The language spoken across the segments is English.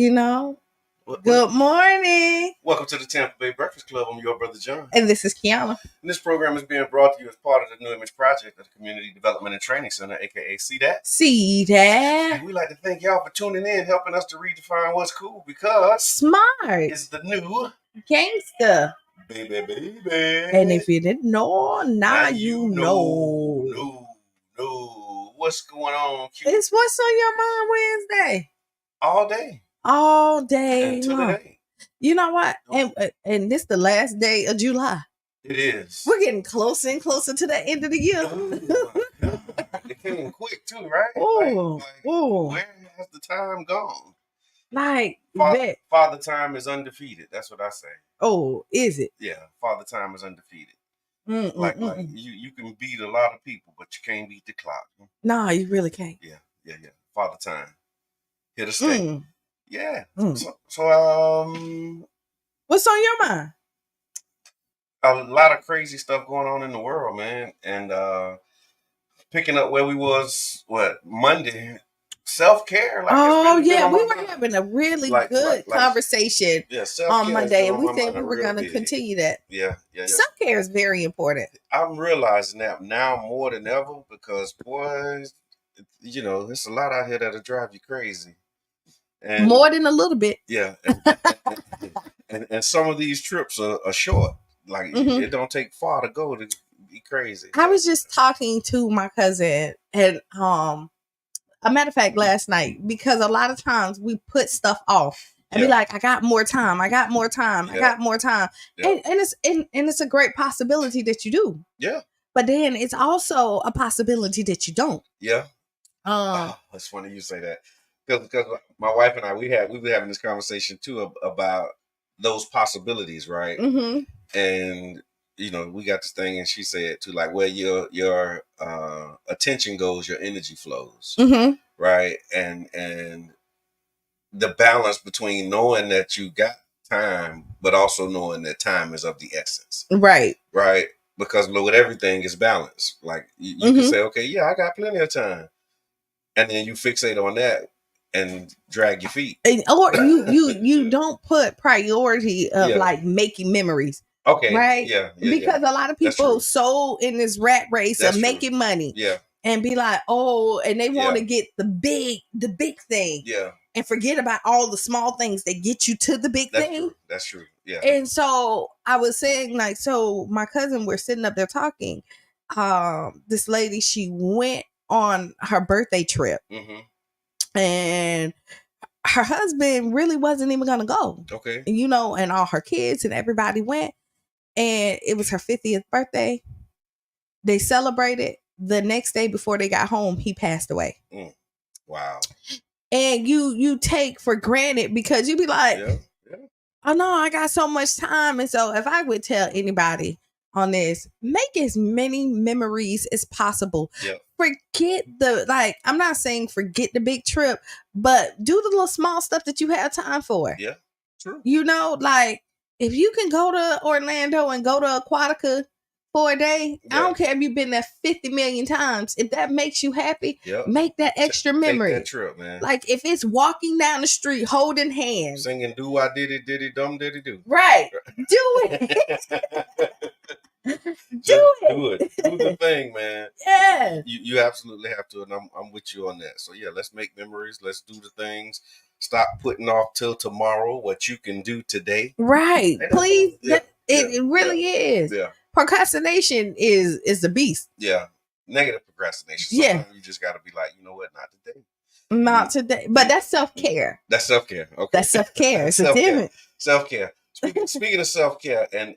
You know? What? Good morning. Welcome to the Tampa Bay Breakfast Club. I'm your brother John. And this is Qiana. And this program is being brought to you as part of the New Image Project of the Community Development and Training Center, aka CDAT. CDAT. And we like to thank y'all for tuning in, helping us to redefine what's cool, because smart is the new gangster. Baby. And if you didn't know, now you know. No. What's going on, Q? It's What's on Your Mind Wednesday. All day. All day Until long. today. You know what? And this the last day of July. It is. We're getting closer and closer to the end of the year. Oh my God. It came quick too, right? Oh, where has the time gone? Like Father Time is undefeated. That's what I say. Oh, is it? Yeah, Father Time is undefeated. Like you can beat a lot of people, but you can't beat the clock. No, you really can't. Yeah. Father Time. Here to stay. Yeah. So what's on your mind? A lot of crazy stuff going on in the world, man. And picking up where we was Monday. Self-care. We were having a really good conversation on Monday, and we said we were going to continue that. Yeah. Self-care is very important. I'm realizing that now more than ever, because boys, there's a lot out here that'll drive you crazy. And more than a little bit. Yeah. And some of these trips are short. Like it don't take far to go to be crazy. I was just talking to my cousin, and a matter of fact, last night, because a lot of times we put stuff off and be like, I got more time. I got more time. Yeah. And it's a great possibility that you do. Yeah. But then it's also a possibility that you don't. Yeah. It's funny you say that. Because my wife and I, we were having this conversation too about those possibilities, right? Mm-hmm. And we got this thing, and she said too, like, where your attention goes, your energy flows, right? And the balance between knowing that you got time, but also knowing that time is of the essence, right? Because with everything is balance. Like you can say, okay, yeah, I got plenty of time, and then you fixate on that and drag your feet, or you don't put priority of like making memories. Okay. Right. Yeah. Because a lot of people so in this rat race of making money. Yeah. And be like, and they want to get the big thing. Yeah. And forget about all the small things that get you to the big thing. That's true. Yeah. And so I was saying, like, so my cousin, we're sitting up there talking. This lady, she went on her birthday trip. And her husband really wasn't even gonna go. Okay. And, and all her kids and everybody went. And it was her 50th birthday. They celebrated. The next day before they got home, he passed away. Wow. And you take for granted, because you be like, oh no, I got so much time. And so if I would tell anybody on this, make as many memories as possible. Yep. Forget I'm not saying forget the big trip, but do the little small stuff that you have time for. Yeah, true. Like, if you can go to Orlando and go to Aquatica for a day, I don't care if you've been there 50 million times. If that makes you happy, make that extra memory. Take that trip, man. Like, if it's walking down the street holding hands, singing "Do I did it, dum did it do." Right, do it. Do it. Do the thing, man. Yeah. You absolutely have to, and I'm with you on that. So yeah, let's make memories. Let's do the things. Stop putting off till tomorrow what you can do today. Right. Please. It really is. Yeah. Procrastination is the beast. Yeah. Negative procrastination. Sometimes you just got to be like, you know what? Not today. Not today. But that's self-care. That's self-care. Okay. That's self-care. It's different. Self-care. Speaking of self-care and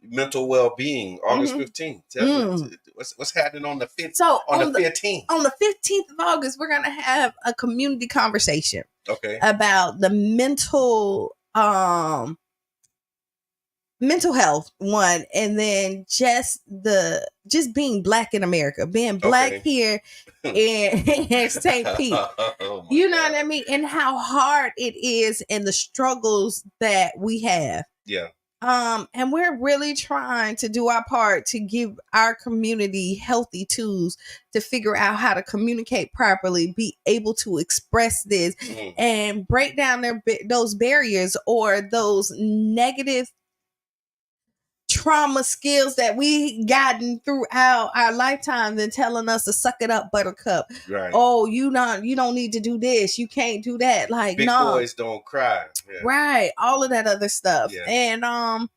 mental well-being, August 15th. Tell me what's happening on the 15th. So on the 15th. On the 15th of August, we're gonna have a community conversation. Okay. About the mental health one, and then just being Black in America, being Black here in St. Pete. You know what I mean? And how hard it is, and the struggles that we have. Yeah. And we're really trying to do our part to give our community healthy tools to figure out how to communicate properly, be able to express this, and break down those barriers or those negative trauma skills that we gotten throughout our lifetimes and telling us to suck it up, buttercup. Right. Oh, you don't need to do this. You can't do that. Like, big boys don't cry. Yeah. Right. All of that other stuff. Yeah. And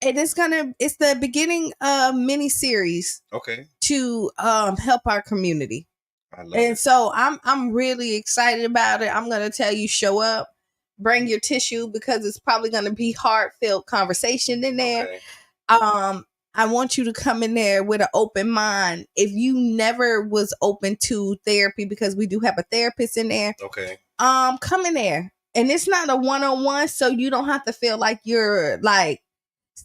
it's the beginning of mini series. Okay. To help our community. I love and it. So I'm really excited about it. I'm gonna tell you, show up, bring your tissue, because it's probably gonna be heartfelt conversation in there. Okay. I want you to come in there with an open mind. If you never was open to therapy, because we do have a therapist in there. Okay. Come in there. And it's not a one-on-one, so you don't have to feel like you're like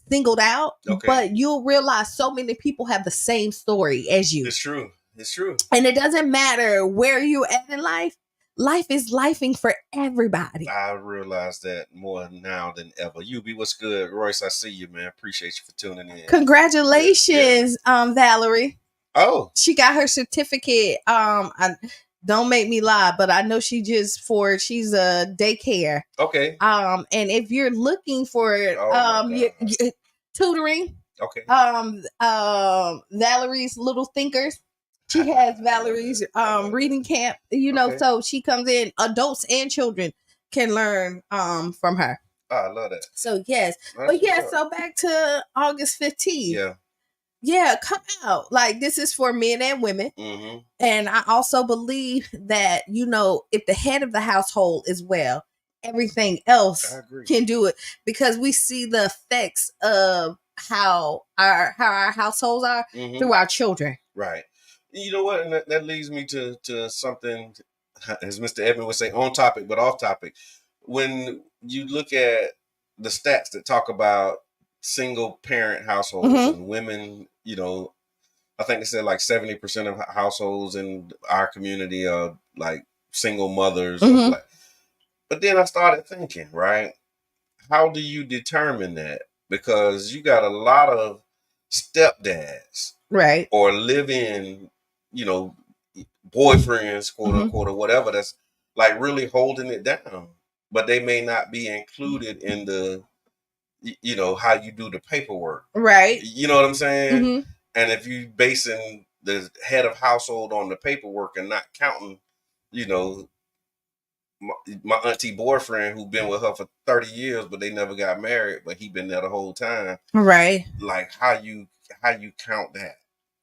singled out. Okay. But you'll realize so many people have the same story as you. It's true. It's true. And it doesn't matter where you're at in life. Life is lifing for everybody. I realize that more now than ever. UB, what's good? Royce, I see you, man. Appreciate you for tuning in. Congratulations, Valerie. Oh. She got her certificate. Don't make me lie, but I know she's a daycare. Okay. And if you're looking for your tutoring, okay. Valery's Little Thinkers. She has Valerie's reading camp, okay. So she comes in, adults and children can learn from her. Oh, I love that. So yes. But yeah, so back to August 15th. Yeah. Yeah, come out. Like, this is for men and women. Mm-hmm. And I also believe that, if the head of the household is well, everything else can do it, because we see the effects of how our households are through our children. Right. You know what? And that leads me to something, as Mr. Edmond would say, on topic, but off topic. When you look at the stats that talk about single parent households and women, I think they said like 70% of households in our community are like single mothers. But then I started thinking, right? How do you determine that? Because you got a lot of stepdads, right? Or live-in, boyfriends, quote unquote, or whatever, that's like really holding it down. But they may not be included in the, how you do the paperwork. Right. You know what I'm saying? Mm-hmm. And if you basing the head of household on the paperwork and not counting, my auntie boyfriend who been with her for 30 years, but they never got married, but he been there the whole time. Right. Like, how you count that?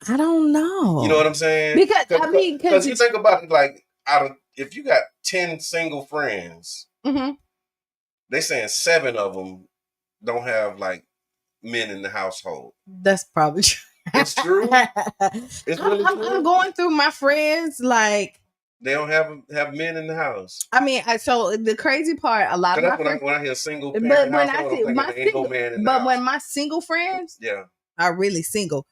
I don't know. You know what I'm saying? Because you think about it, like, if you got 10 single friends, they saying 7 of them don't have like men in the household. That's probably true. It's true. It's really true. I'm going through my friends, like, they don't have men in the house. I mean, so the crazy part, a lot of my friends, when I hear single parent household, I'm thinking ain't no man in the house. When my single friends, are really single,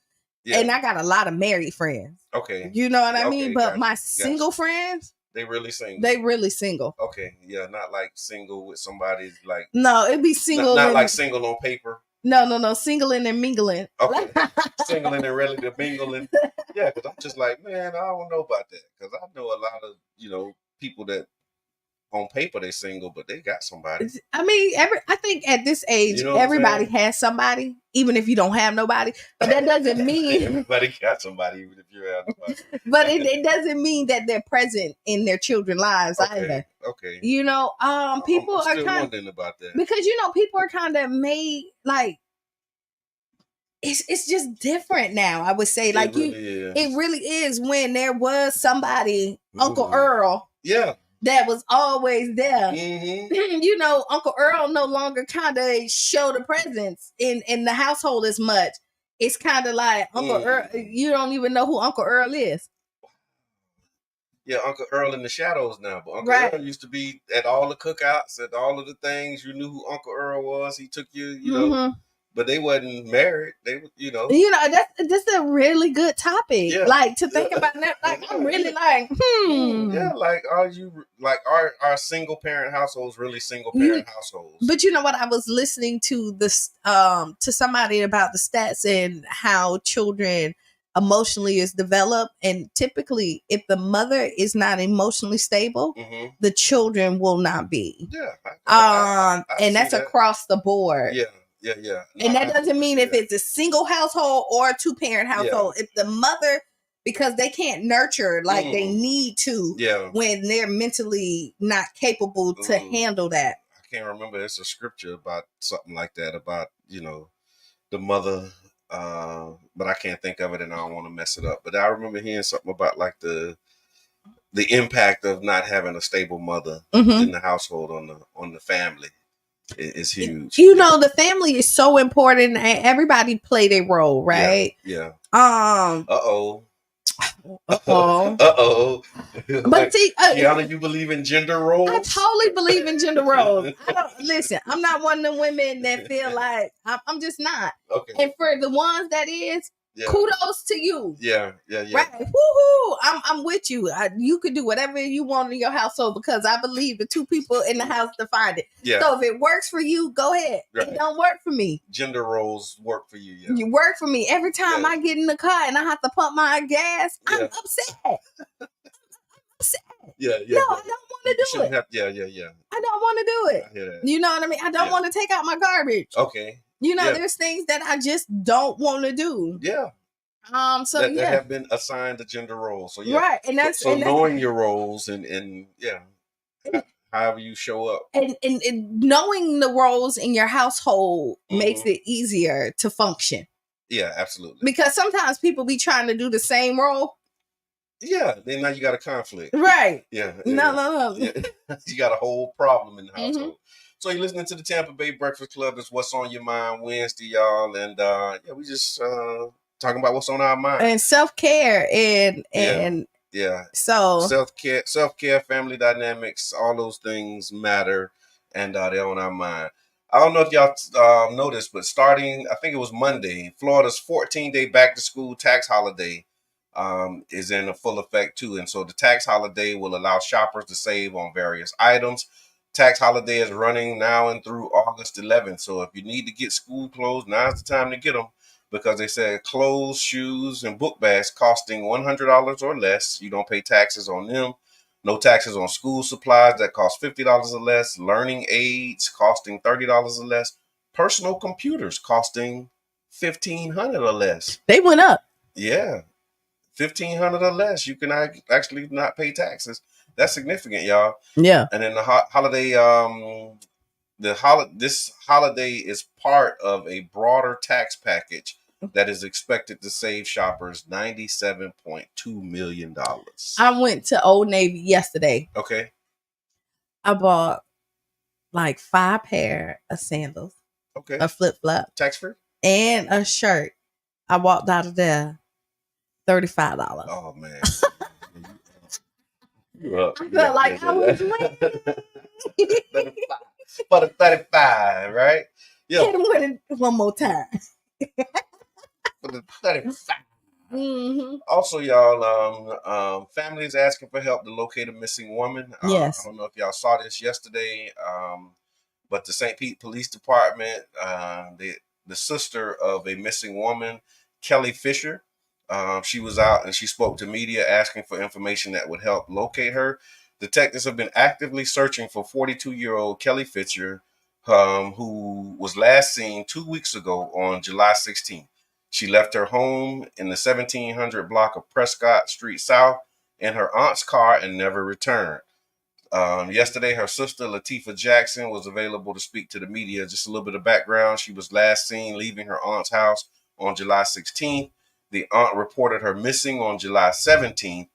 and I got a lot of married friends. Okay, you know what I mean. But my single friends, they really single. They really single. Okay, yeah, not like single with somebody like. No, it'd be single. Not like single on paper. No, singling and mingling. Okay, singling and really the mingling. Yeah, because I'm just like, man, I don't know about that, because I know a lot of people that on paper they single, but they got somebody. I mean, I think at this age, everybody has somebody, even if you don't have nobody. But that doesn't mean everybody got somebody, even if you have nobody. But it doesn't mean that they're present in their children's lives either. Okay. People I'm are kind wondering about that, because people are kind of made like. It's just different now. I would say, like, it really is. When there was somebody, Uncle Earl, that was always there. Mm-hmm. Uncle Earl no longer kind of show the presence in the household as much. It's kind of like Uncle Earl. You don't even know who Uncle Earl is. Yeah, Uncle Earl in the shadows now. But Uncle Earl used to be at all the cookouts, at all of the things. You knew who Uncle Earl was. He took you, but they wasn't married. They, that's a really good topic. Yeah. Like to think about that. Like I'm really like, Yeah, like are you like our single parent households really single parent households? But you know what? I was listening to this to somebody about the stats and how children emotionally is developed, and typically if the mother is not emotionally stable, the children will not be. Yeah. And that's across the board. Yeah. And that doesn't mean if it's a single household or a 2-parent household. If the mother, because they can't nurture like they need to when they're mentally not capable to handle that. I can't remember. It's a scripture about something like that about the mother, but I can't think of it, and I don't want to mess it up. But I remember hearing something about like the impact of not having a stable mother in the household on the family is huge. The family is so important. Everybody play their role, right? Yeah. Uh-oh. But see, Qiana, you believe in gender roles? I totally believe in gender roles. Listen, I'm not one of the women that feel like I'm just not. Okay. And for the ones that is, kudos to you. Yeah. Right. Woohoo! I'm with you. You could do whatever you want in your household because I believe the two people in the house define it. Yeah. So if it works for you, go ahead. Right. It don't work for me. Gender roles work for you. Yeah. You work for me. Every time I get in the car and I have to pump my gas, I'm upset. Yeah. No, I don't want to do it. Yeah. I don't want to do it. I hear that. You know what I mean? I don't want to take out my garbage. Okay. There's things that I just don't want to do. Yeah. So that have been assigned a gender role. So right, and that's knowing your roles and however you show up, and knowing the roles in your household makes it easier to function. Yeah, absolutely. Because sometimes people be trying to do the same role. Yeah, then now you got a conflict. Right. Yeah. No. Yeah. You got a whole problem in the household. So you're listening to the Tampa Bay Breakfast Club. It's What's on Your Mind Wednesday, y'all. And we just talking about what's on our mind. And self-care and so self-care, family dynamics, all those things matter, and they're on our mind. I don't know if y'all noticed, but starting, I think it was Monday, Florida's 14-day back-to-school tax holiday is in full effect too. And so the tax holiday will allow shoppers to save on various items. Tax holiday is running now and through August 11th. So if you need to get school clothes, now's the time to get them, because they said clothes, shoes, and book bags costing $100 or less, you don't pay taxes on them. No taxes on school supplies that cost $50 or less. Learning aids costing $30 or less. Personal computers costing $1,500 or less. They went up. Yeah. $1,500 or less. You can actually not pay taxes. That's significant, y'all. Yeah. And then the holiday, this holiday is part of a broader tax package that is expected to save shoppers $97.2 million. I went to Old Navy yesterday. Okay. I bought like 5 pair of sandals. Okay. A flip-flop. Tax free? And a shirt. I walked out of there $35. Oh man. I felt like I was winning. For the 35, right? Yeah. Hit him with it one more time. For the 35. Also, y'all, families asking for help to locate a missing woman. Yes. I don't know if y'all saw this yesterday, but the St. Pete Police Department, the sister of a missing woman, Kelly Fisher, she was out and she spoke to media asking for information that would help locate her. Detectives have been actively searching for 42-year-old Kelly Fisher, who was last seen 2 weeks ago on July 16th. She left her home in the 1700 block of Prescott Street South in her aunt's car and never returned. Yesterday, her sister, Latifah Jackson, was available to speak to the media. Just a little bit of background. She was last seen leaving her aunt's house on July 16th. The aunt reported her missing on July 17th.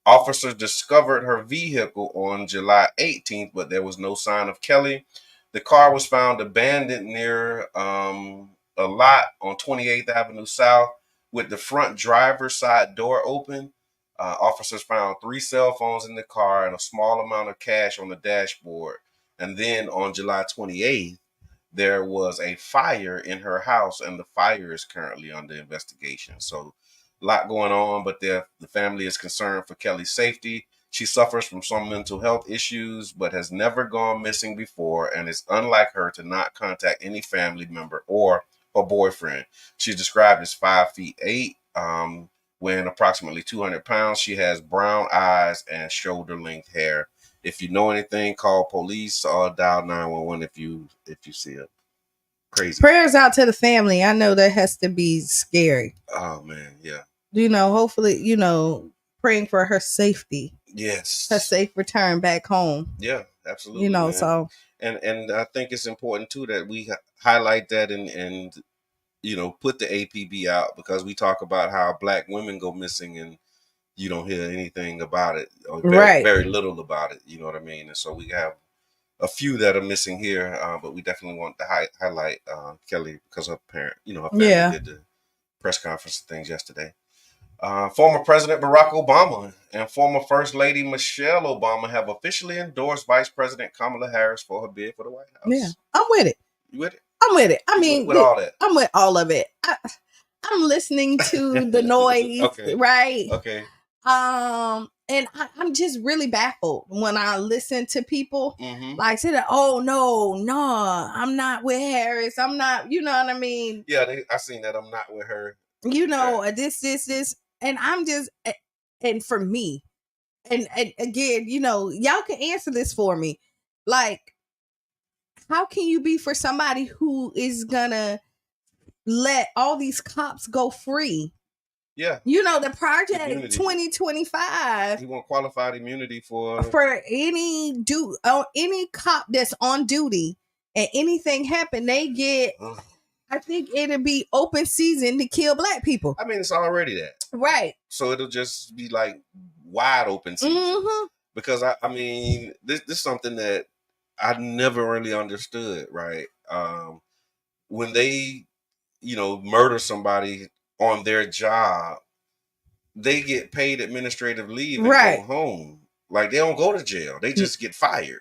Officers discovered her vehicle on July 18th, but there was no sign of Kelly. The car was found abandoned near a lot on 28th Avenue South with the front driver's side door open. Officers found 3 cell phones in the car and a small amount of cash on the dashboard. And then on July 28th, there was a fire in her house, and the fire is currently under investigation. So a lot going on, but the family is concerned for Kelly's safety. She suffers from some mental health issues, but has never gone missing before, and is unlike her to not contact any family member or her boyfriend. She's described as 5'8", weighing approximately 200 pounds. She has brown eyes and shoulder-length hair. If you know anything, call police or dial 911 if you see it. Crazy. Prayers out to the family. I know that has to be scary. Oh man, yeah. Hopefully, praying for her safety. Yes. Her safe return back home. Yeah, absolutely. Man. So and I think it's important too that we highlight that and put the APB out, because we talk about how Black women go missing and you don't hear anything about it, or very little about it. You know what I mean? And so we have a few that are missing here, but we definitely want to highlight Kelly, because her parent, her family did the press conference things yesterday. Former President Barack Obama and former First Lady Michelle Obama have officially endorsed Vice President Kamala Harris for her bid for the White House. Yeah, I'm with it. You with it? I'm with it. I mean, with all that. I'm with all of it. I'm listening to the noise, okay. Right? Okay. And I'm just really baffled when I listen to people like say that, oh no, I'm not with Harris. I'm not, you know what I mean? Yeah, I seen that. I'm not with her. This, and I'm just, and for me, and again, y'all can answer this for me. Like, how can you be for somebody who is gonna let all these cops go free? Yeah. The project immunity. 2025. He want qualified immunity for any cop that's on duty and anything happen, they get. I think it'll be open season to kill Black people. I mean, it's already that. Right. So it'll just be like wide open season. Because I mean, this is something that I never really understood. Right. When they, murder somebody on their job, they get paid administrative leave and go home. Like, they don't go to jail. They just get fired.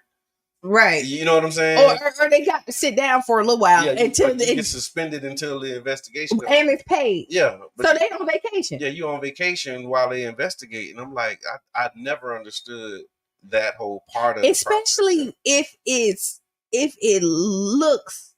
Right. You know what I'm saying? Or they got to sit down for a little while until they get suspended until the investigation. And it's paid. Yeah. So they on vacation. Yeah, you on vacation while they investigate. And I'm like, I never understood that whole part of it. Especially if it looks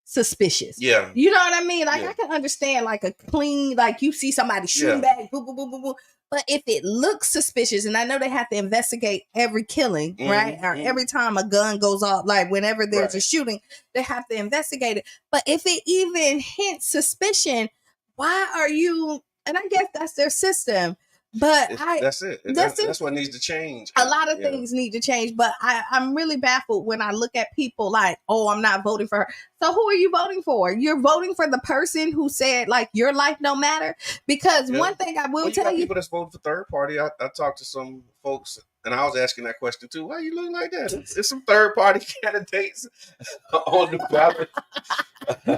suspicious. Yeah. You know what I mean? Like, I can understand like a clean, like you see somebody shooting back, boom, boom, boom, boom, boom. But if it looks suspicious, and I know they have to investigate every killing, right? Or every time a gun goes off, like whenever there's a shooting, they have to investigate it. But if it even hints suspicion, why are you, and I guess that's their system. But that's it. That's what needs to change. A lot of things need to change, but I'm really baffled when I look at people like, oh, I'm not voting for her. So who are you voting for? You're voting for the person who said like your life don't matter? Because one thing I will tell you, people that's voting for third party. I talked to some folks and I was asking that question too. Why you look like that? There's some third party candidates on the ballot. I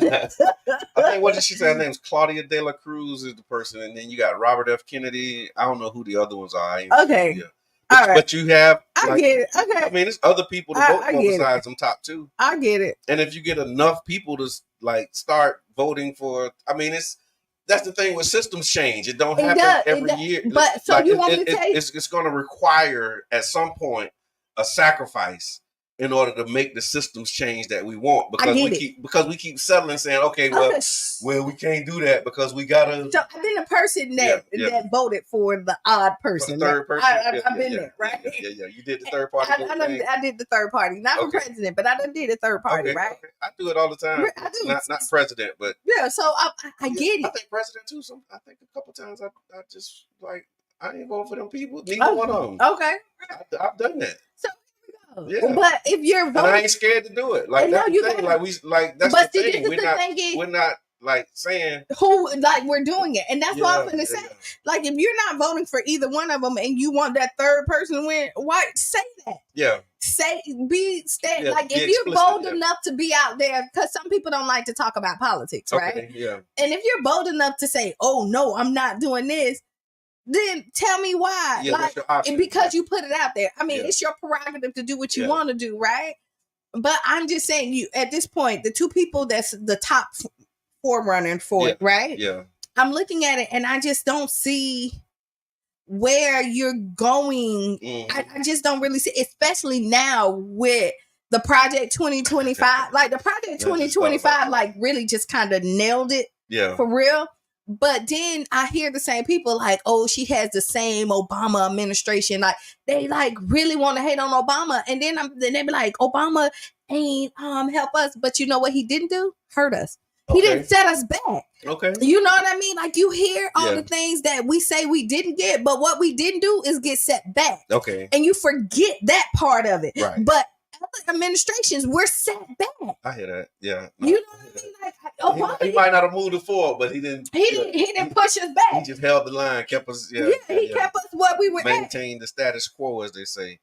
think, what did she say? Her name's Claudia De La Cruz is the person, and then you got Robert F. Kennedy. I don't know who the other ones are. Okay. Yeah. All right. But you have, I get it. Okay. I mean, there's other people to vote for besides them top two. I get it. And if you get enough people to like start voting for, I mean, that's the thing with systems change. It don't happen every year. But so you want me to tell you, it's going to require at some point a sacrifice in order to make the systems change that we want, because we keep settling saying, okay, well, we can't do that because we gotta. So I've been the person that voted for the odd person, the third person. I've been there, right? Yeah. You did the third party. I did the third party, not for president, but I done did the third party, right? Okay. I do it all the time. I do. Not president, but so I get it. I think president too. I think a couple times I just like I ain't voting for them people. Neither one of them. Okay, I've done that. Yeah. But if you're voting, and I ain't scared to do it. Like that's the thing. That's the thing. We're not like saying who like we're doing it, and that's what I'm gonna say. Like, if you're not voting for either one of them, and you want that third person to win, why say that? Yeah. Like if you're bold enough to be out there, because some people don't like to talk about politics, right? Yeah. And if you're bold enough to say, "Oh no, I'm not doing this," then tell me why. Yeah, because you put it out there. I mean, it's your prerogative to do what you want to do, right? But I'm just saying, you at this point, the two people that's the top forerunner for it, right? Yeah. I'm looking at it and I just don't see where you're going. I just don't really see, especially now with the Project 2025. Like the Project 2025, like really just kind of nailed it. Yeah. For real. But then I hear the same people like, oh, she has the same Obama administration. Like they like really want to hate on Obama. And then they be like, Obama ain't help us. But you know what he didn't do? Hurt us. He didn't set us back. Okay. You know what I mean? Like you hear all the things that we say we didn't get, but what we didn't do is get set back. Okay. And you forget that part of it. Right. But other administrations, we're set back. I hear that. Yeah. No, you know what I mean? Like he might not have moved it forward, but he didn't. He didn't push us back. He just held the line, kept us. Yeah, he kept us what we were. Maintained the status quo, as they say.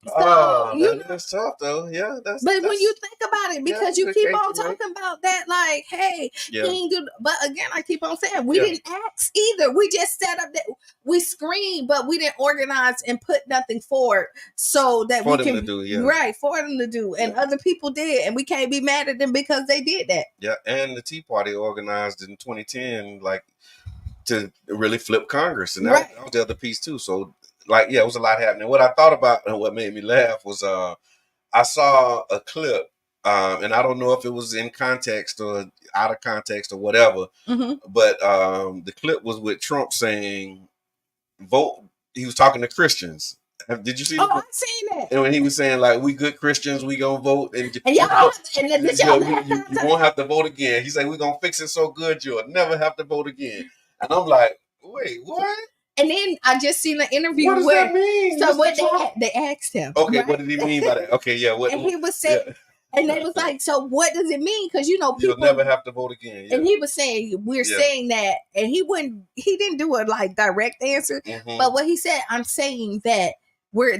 So, that's tough though. Yeah, but when you think about it, because you keep on talking about that, like, hey, he ain't do. But again, I keep on saying we didn't ask either. We just set up that we screamed, but we didn't organize and put nothing forward so that we can do right for them to do, and other people did, and we can't be mad at them because they did that. Yeah, and the Tea Party organized in 2010, like to really flip Congress, and that was the other piece too. So. Like, yeah, it was a lot happening. What I thought about and what made me laugh was I saw a clip, and I don't know if it was in context or out of context or whatever, but the clip was with Trump saying, vote. He was talking to Christians. Did you see that? Oh, I've seen that. And when he was saying, like, we good Christians, we gonna vote. And you won't have to vote again. He said, we're gonna fix it so good you'll never have to vote again. And I'm like, wait, what? And then I just seen an interview. What does that mean? So what they asked him. Okay, right? What did he mean by that? Okay, yeah. What? And he was saying, and they was like, so what does it mean? Because you know, people you'll never have to vote again. Yeah. And he was saying, we're saying that, and he didn't do a like direct answer. But what he said, I'm saying that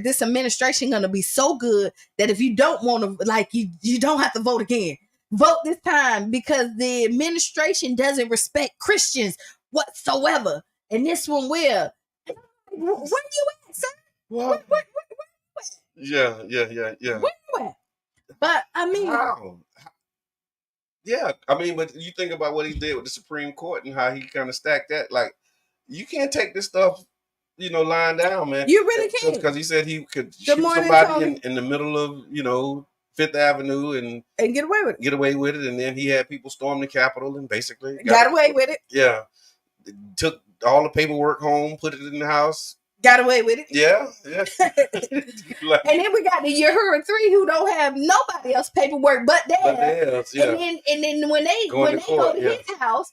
this administration gonna be so good that if you don't want to, like, you don't have to vote again. Vote this time because the administration doesn't respect Christians whatsoever. And this one will. Where you at, sir? What? Yeah. Where you at? But I mean, wow. Yeah, I mean, but you think about what he did with the Supreme Court and how he kind of stacked that. Like, you can't take this stuff, lying down, man. You really can't. Because he said he could shoot somebody in the middle of, Fifth Avenue and get away with it. And then he had people storm the Capitol and basically got away with it. Yeah. Took all the paperwork home, put it in the house. Got away with it. Yeah. And then we got the Uhura 3 who don't have nobody else paperwork but theirs. Yeah. And then when they go to his house,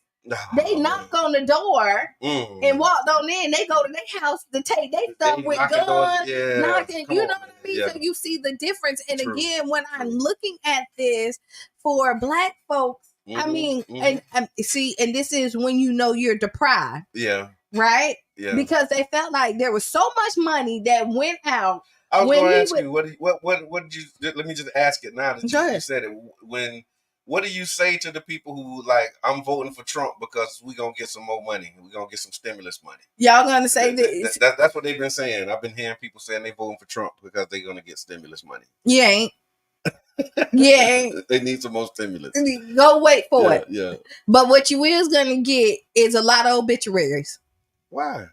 they knock on the door and walked on in. They go to their house to take their stuff with guns, knocking. You know what I mean? So you see the difference. And again, when I'm looking at this for Black folks, I mean, and see, and this is when you're deprived. Yeah. Right? Yeah. Because they felt like there was so much money that went out. I was going to ask you, what did you, let me just ask it now that you said it. What do you say to the people who like, I'm voting for Trump because we're going to get some more money. We're going to get some stimulus money. Y'all going to say this? That's what they've been saying. I've been hearing people saying they voting for Trump because they're going to get stimulus money. You ain't. Yeah, they need some more stimulus. Go wait for it. Yeah. But what you is gonna get is a lot of obituaries. Why?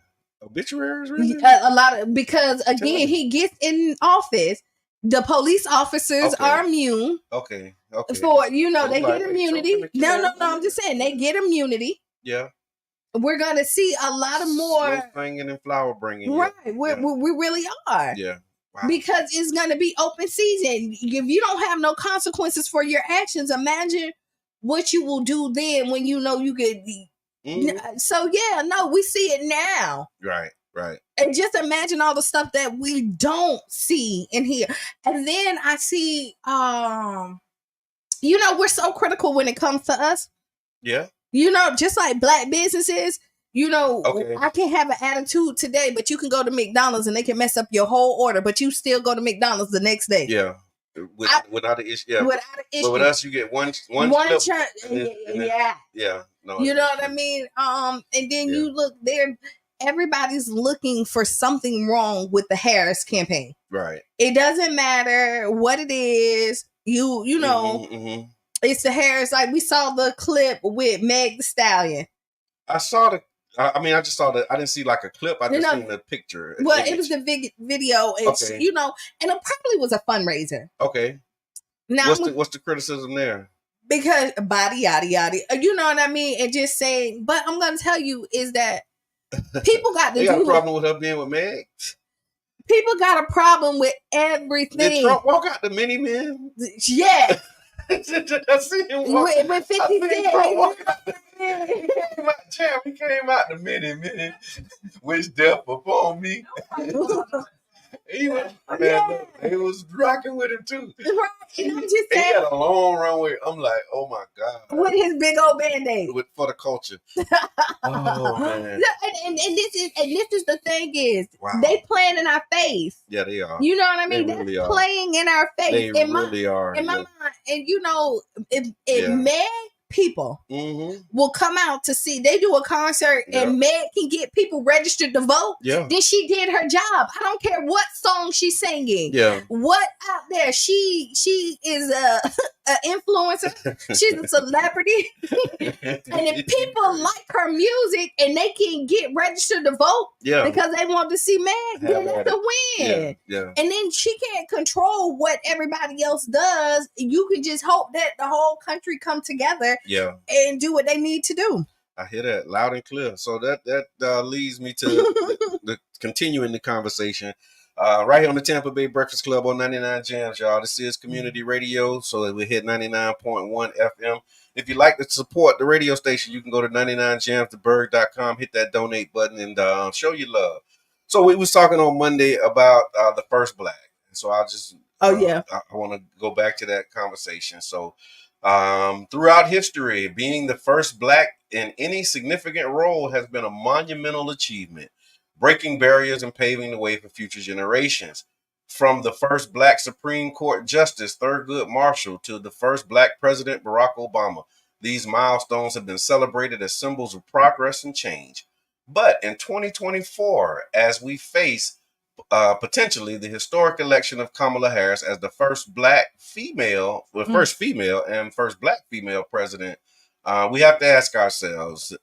Obituaries, really? A lot of, because again, he gets in office. The police officers are immune. Okay. For they get immunity. No. I'm just saying they get immunity. Yeah. We're gonna see a lot of more singing and flower bringing. Right. We really are. Yeah. Wow. Because it's going to be open season. If you don't have no consequences for your actions, imagine what you will do then when you could. So we see it now. Right. And just imagine all the stuff that we don't see in here. And then I see, we're so critical when it comes to us. Yeah. Just like Black businesses. I can have an attitude today, but you can go to McDonald's and they can mess up your whole order, but you still go to McDonald's the next day. Yeah. Without an issue. Yeah. Without an issue. But with us, you get one chance. Yeah. No. You know what I mean? And then you look there, everybody's looking for something wrong with the Harris campaign. Right. It doesn't matter what it is. You know, it's the hair. It's like we saw the clip with Meg Thee Stallion. I saw the. I mean, I just saw the. I didn't see like a clip. I just seen the picture. Well, it was the video. And okay. You know, and it probably was a fundraiser. Okay. Now, what's the criticism there? Because body yada yada, you know what I mean, and just saying. But I'm gonna tell you is that people got to got a problem with her being with Meg. People got a problem with everything. Did Trump walk out the mini man? Yes. I see him walk. With 50 Cent. He came out the mini. Wish death upon me. He was rocking with him too. Right. And I'm just saying, he had a long runway. I'm like, oh my God. With his big old band-aid. For the culture. Oh man. And this is the thing is, they playing in our face. Yeah, they are. You know what I mean? They're really playing in our face. They really are. In my mind. And you know, if Meg people will come out to see, they do a concert and Meg can get people registered to vote, then she did her job. I don't care what song she's singing, what out there. She is a influencer. She's a celebrity. And if people like her music and they can get registered to vote because they want to see Meg, then that's a win. And then she can't control what everybody else does. You can just hope that the whole country come together and do what they need to do. I hear that loud and clear. So that leads me to the continuing the conversation. Right here on the Tampa Bay Breakfast Club on 99 Jams, y'all. This is community radio, so we hit 99.1 FM. If you'd like to support the radio station, you can go to 99jamstheberg.com, hit that donate button, and show your love. So we was talking on Monday about the first black. So I'll just I want to go back to that conversation. So throughout history, being the first black in any significant role has been a monumental achievement, breaking barriers and paving the way for future generations. From the first black Supreme Court Justice, Thurgood Marshall, to the first black president, Barack Obama, these milestones have been celebrated as symbols of progress and change. But in 2024, as we face potentially the historic election of Kamala Harris as the first black female, first female and first black female president, we have to ask ourselves,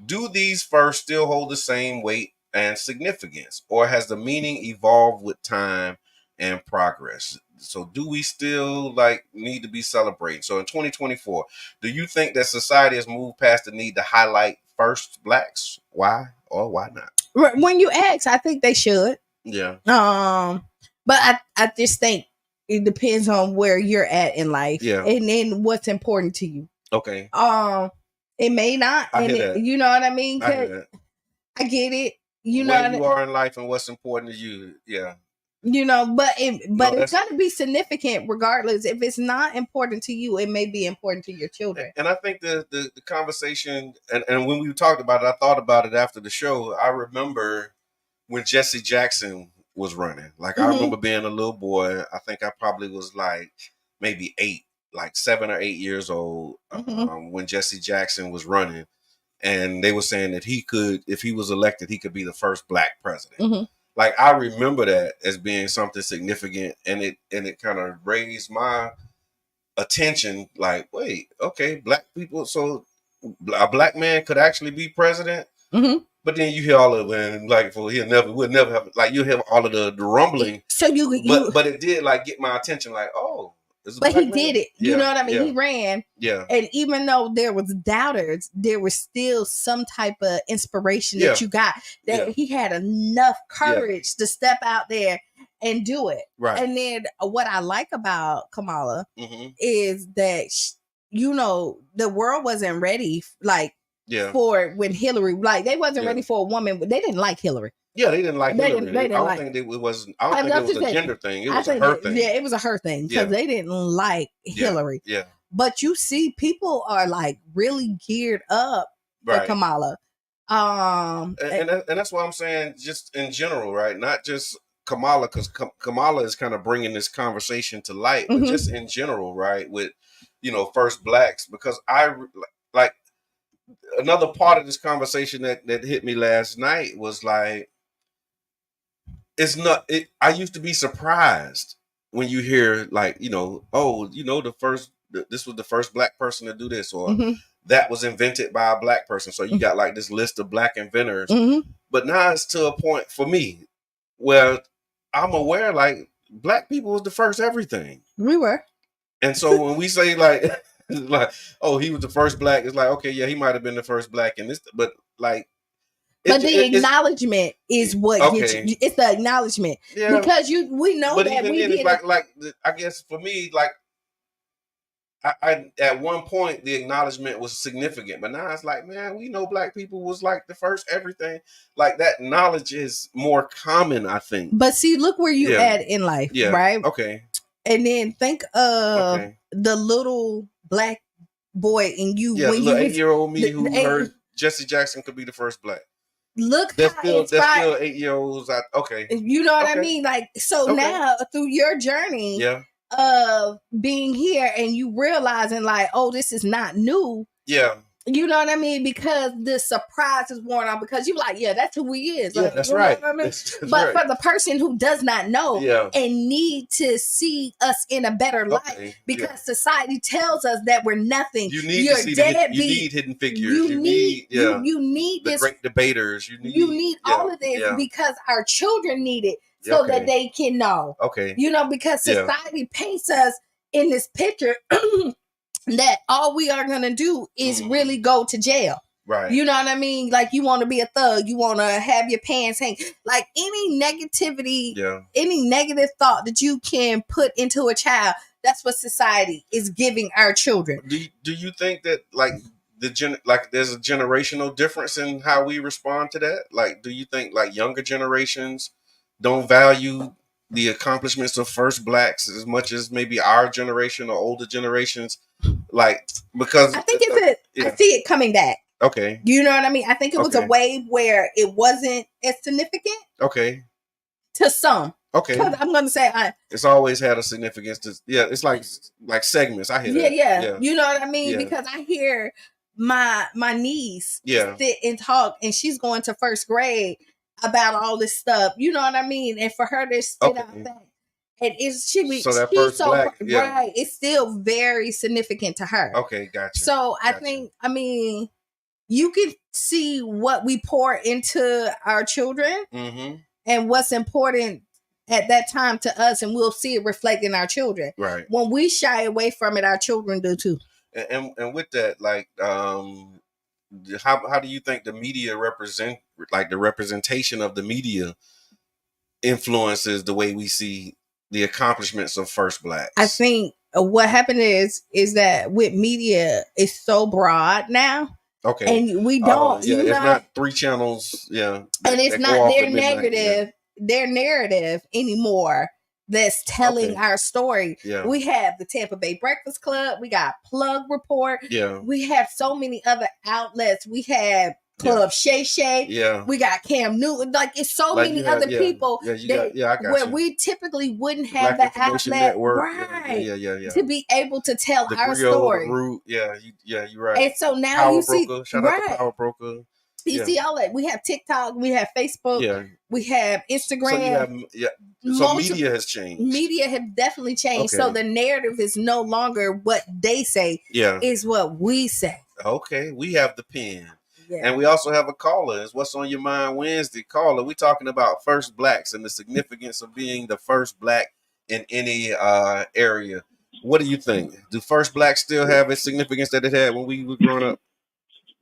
do these first still hold the same weight and significance, or has the meaning evolved with time and progress? So do we still need to be celebrating? So in 2024, do you think that society has moved past the need to highlight first blacks? Why or why not? When you ask, I think they should. Yeah. But I just think it depends on where you're at in life. Yeah. And then what's important to you. Okay. It may not. You know what I mean? I get it. You know where you are in life and what's important to you. Yeah. You know, but it's got to be significant regardless. If it's not important to you, it may be important to your children. And I think the conversation, and when we talked about it, I thought about it after the show. I remember when Jesse Jackson was running. I remember being a little boy. I think I probably was maybe 7 or 8 years old when Jesse Jackson was running. And they were saying that he could, if he was elected, he could be the first black president. I remember that as being something significant, and it kind of raised my attention. Wait, okay, black people, so a black man could actually be president. But then you hear all of it, and we'll never have, you hear all of the rumbling. So but it did get my attention. But he did it. You know what I mean? Yeah. He ran. Yeah. And even though there was doubters, there was still some type of inspiration that you got. That he had enough courage to step out there and do it. Right. And then what I like about Kamala is that, the world wasn't ready, for when Hillary, they wasn't ready for a woman. They didn't like Hillary. Yeah, they didn't like Hillary. I don't think it was a gender thing. It was a her thing. Yeah, it was a her thing because they didn't like Hillary. Yeah. But you see, people are really geared up for Kamala. And that's why I'm saying, just in general, right? Not just Kamala, because Kamala is kind of bringing this conversation to light, but just in general, right? With first blacks, because I another part of this conversation that hit me last night was I used to be surprised when you hear like, oh, this was the first black person to do this, or that was invented by a black person. So you got like this list of black inventors. But now it's to a point for me where I'm aware like black people was the first everything. We were. And so when we say like, like, oh, he was the first black, it's like, okay, yeah, he might have been the first black in this, but like, but the acknowledgement is what gets you. It's the acknowledgement, because we know but that even we then, it's like I guess for me, like I at one point the acknowledgement was significant, but now it's like, man, we know black people was like the first everything. Like that knowledge is more common, I think. But see, look where you at in life, right? Okay. And then think of the little black boy in you. Yeah, when the little 8-year-old me who heard Jesse Jackson could be the first black. Look, there's still 8-year-olds out. Okay, you know what I mean? Like, so now through your journey of being here and you realizing like, oh, this is not new. Yeah. You know what I mean? Because the surprise is worn out, because you're like, yeah, that's who he is. Yeah, like, that's right. I mean? That's but for the person who does not know and need to see us in a better light, because society tells us that we're nothing. You need to see you need hidden figures. You need the this, great debaters. You need all of this because our children need it so that they can know. Okay. You know, because society paints us in this picture that all we are going to do is really go to jail. Right. You know what I mean? Like, you want to be a thug. You want to have your pants hang. Like, any negativity, any negative thought that you can put into a child, that's what society is giving our children. Do you think that, like, there's a generational difference in how we respond to that? Like, do you think, like, younger generations don't value the accomplishments of first blacks as much as maybe our generation or older generations? Like, because I think I see it coming back. Okay. You know what I mean? I think it was a wave where it wasn't as significant. Okay. To some. Okay. I'm going to say it's always had a significance to, it's like segments. I hear that. Yeah. You know what I mean? Because I hear my niece sit and talk, and she's going to first grade about all this stuff. You know what I mean? And for her to spit out that. And it's she's so black, right. It's still very significant to her. Okay, gotcha. So I think, I mean, you can see what we pour into our children and what's important at that time to us, and we'll see it reflect in our children. Right. When we shy away from it, our children do too. And with that, like, how do you think the media the representation of the media influences the way we see the accomplishments of first blacks? I think what happened is that with media, it's so broad now. Okay. And we don't, it's not 3 channels. Yeah. And it's not their narrative anymore that's telling our story. Yeah. We have the Tampa Bay Breakfast Club. We got Plug Report. Yeah. We have so many other outlets. We have Club Shay Shay. Yeah. We got Cam Newton. Like, it's so many other people where we typically wouldn't have the outlet network. Right. To be able to tell our story. Root. Yeah, you're right. And so now Power you see Broker. Shout out to Power Broker. You see all that. We have TikTok, we have Facebook, we have Instagram. So media has changed. Media has definitely changed. So the narrative is no longer what they say. Is what we say. Okay, we have the pen. And we also have a caller. It's What's on Your Mind Wednesday. Caller, we're talking about first blacks and the significance of being the first black in any area. What do you think? Do first blacks still have its significance that it had when we were growing up?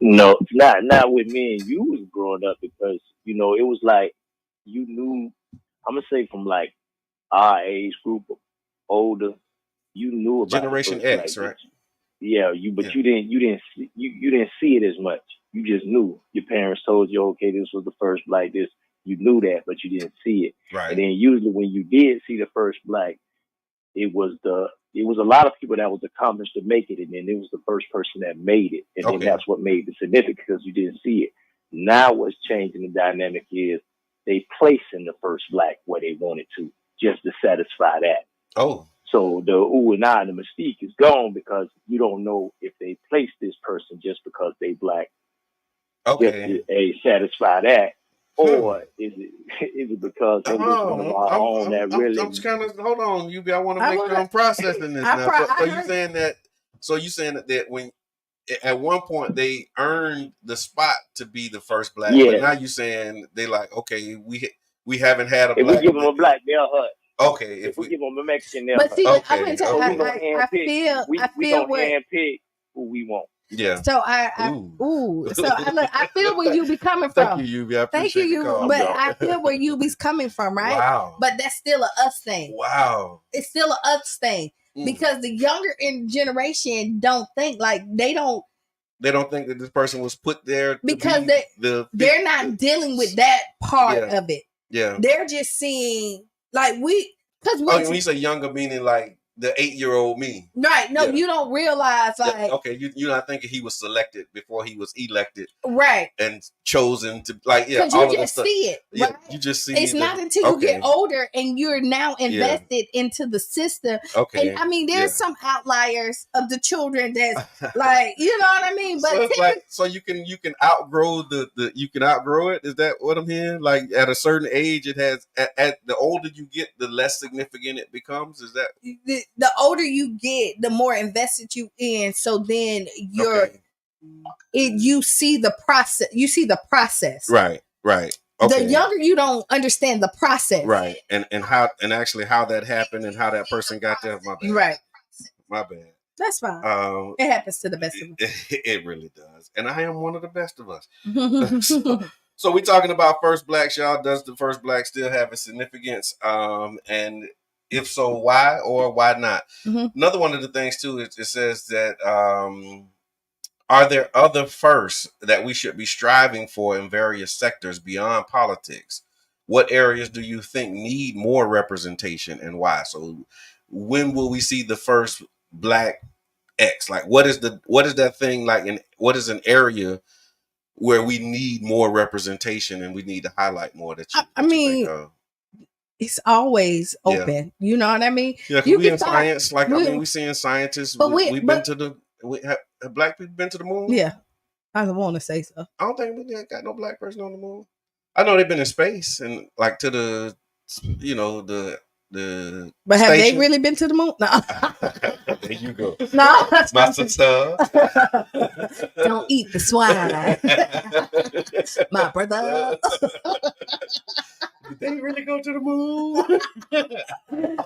No, not with me and you was growing up, because it was like you knew. I'm gonna say from like our age group, older, you knew about Generation X, right? Yeah, you didn't see it as much. You just knew. Your parents told you, okay, this was the first black. This, you knew that, but you didn't see it. Right. And then usually when you did see the first black, it was a lot of people that was accomplished to make it, and then it was the first person that made it, and then that's what made it significant, because you didn't see it. Now what's changing the dynamic is they placing the first black where they wanted to, just to satisfy that. Oh. So the ooh and ah, the mystique is gone, because you don't know if they placed this person just because they black. Okay. Just to satisfy that, or is it because him was one of our own that really? I'm just kind of hold on, I want to make sure I'm processing this now. So you saying that? So you saying that when at one point they earned the spot to be the first black, but now you saying they like, okay, we haven't had a black. If we give them a black, they'll hurt. Okay, if we give them a Mexican, they'll but see, hurt. I'm gonna tell you, I feel we gonna handpick who we want. Yeah. So I feel where you be coming from. Thank you, Yubi. I appreciate the call. But I feel where you be coming from, right? Wow. But that's still a us thing. Wow. It's still a us thing because the younger generation don't think like they don't think that this person was put there because they're not dealing with that part of it. Yeah. They're just seeing like because when you say younger, meaning like the 8-year-old me. Right. No, you don't realize like okay, you're not thinking he was selected before he was elected. Right. And chosen to all you of that just stuff. see it. Right? Yeah, you just see it's not until you get older and you're now invested into the system. Okay. And I mean there's some outliers of the children that's like, you know what I mean? But so, so you can outgrow you can outgrow it. Is that what I'm hearing? Like at a certain age it has at the older you get, the less significant it becomes. Is that the older you get, the more invested you in. So then you see the process. You see the process. Right. Okay. The younger you don't understand the process. Right. And actually how that happened and how that person got there. My bad. Right. My bad. That's fine. It happens to the best of us. It really does. And I am one of the best of us. So we're talking about first blacks, y'all. Does the first black still have a significance? And if so, why or why not? Another one of the things too, it says that are there other firsts that we should be striving for in various sectors beyond politics? What areas do you think need more representation and why? So when will we see the first black X? Like what is that thing like, and what is an area where we need more representation and we need to highlight more that you think of? It's always open. You know what I mean? Yeah, we in science. Like, we seeing scientists. Have black people been to the moon? Yeah. I don't want to say so. I don't think we got no black person on the moon. I know they've been in space and like to the, the But have they really been to the moon? No. There you go. No. My sister. Don't eat the swine. My brother. Did they really go to the moon? I'm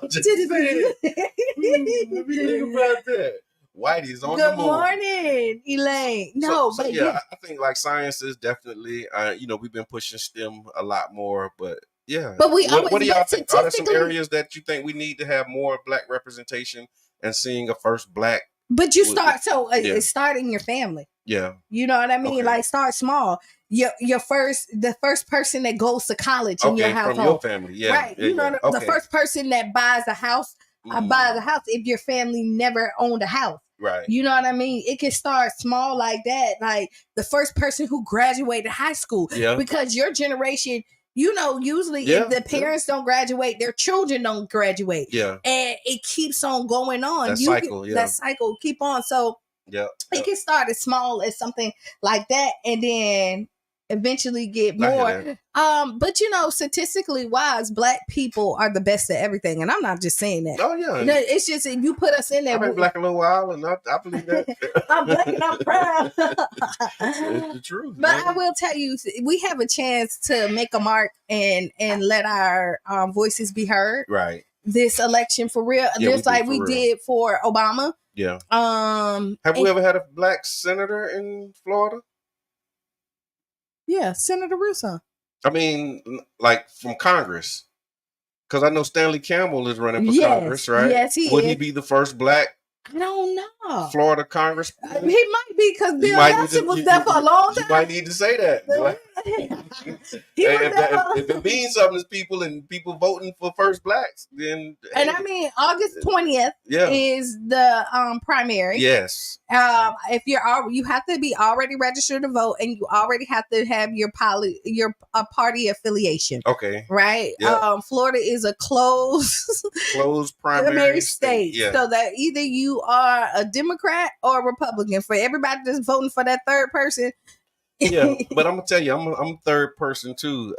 just saying. Let me think about that. Whitey's on the moon. Good morning, Elaine. No, but I think like science is definitely, we've been pushing STEM a lot more, but yeah. But what do y'all think? Are there some areas that you think we need to have more black representation and seeing a first black? But you start, it's starting your family. Yeah. You know what I mean? Okay. Like start small. The first person that goes to college in your household. From your family, yeah. Right. Yeah, the first person that buys a house, buys a house if your family never owned a house. Right. You know what I mean? It can start small like that. Like the first person who graduated high school. Yeah. Because your generation, usually if the parents don't graduate, their children don't graduate. Yeah. And it keeps on going on. That cycle keep on. So it can start as small as something like that and then eventually get more. But statistically wise, black people are the best at everything. And I'm not just saying that. Oh yeah. It's just if you put us in there. I've been black a little while and I believe that. I'm black and I'm proud. It's the truth. But man. I will tell you, we have a chance to make a mark and let our voices be heard. Right. This election for real. Just like we did for Obama. Yeah. Have we ever had a black senator in Florida? Yeah, Senator Russo. I mean, like from Congress, because I know Stanley Campbell is running for Congress, right? Yes, he Would he be the first black? I don't know. Florida Congress. He might be because Bill Nelson was there for a long time. You might need to say that. If it means something to people and people voting for first blacks, then and I mean August 20th is the primary. Yes. If you have to be already registered to vote and you already have to have your party affiliation. Okay. Right. Yep. Florida is a closed primary state. Yeah. So that either you are a Democrat or a Republican. For everybody that's voting for that third person, Yeah, but I'm gonna tell you, I'm a third person too,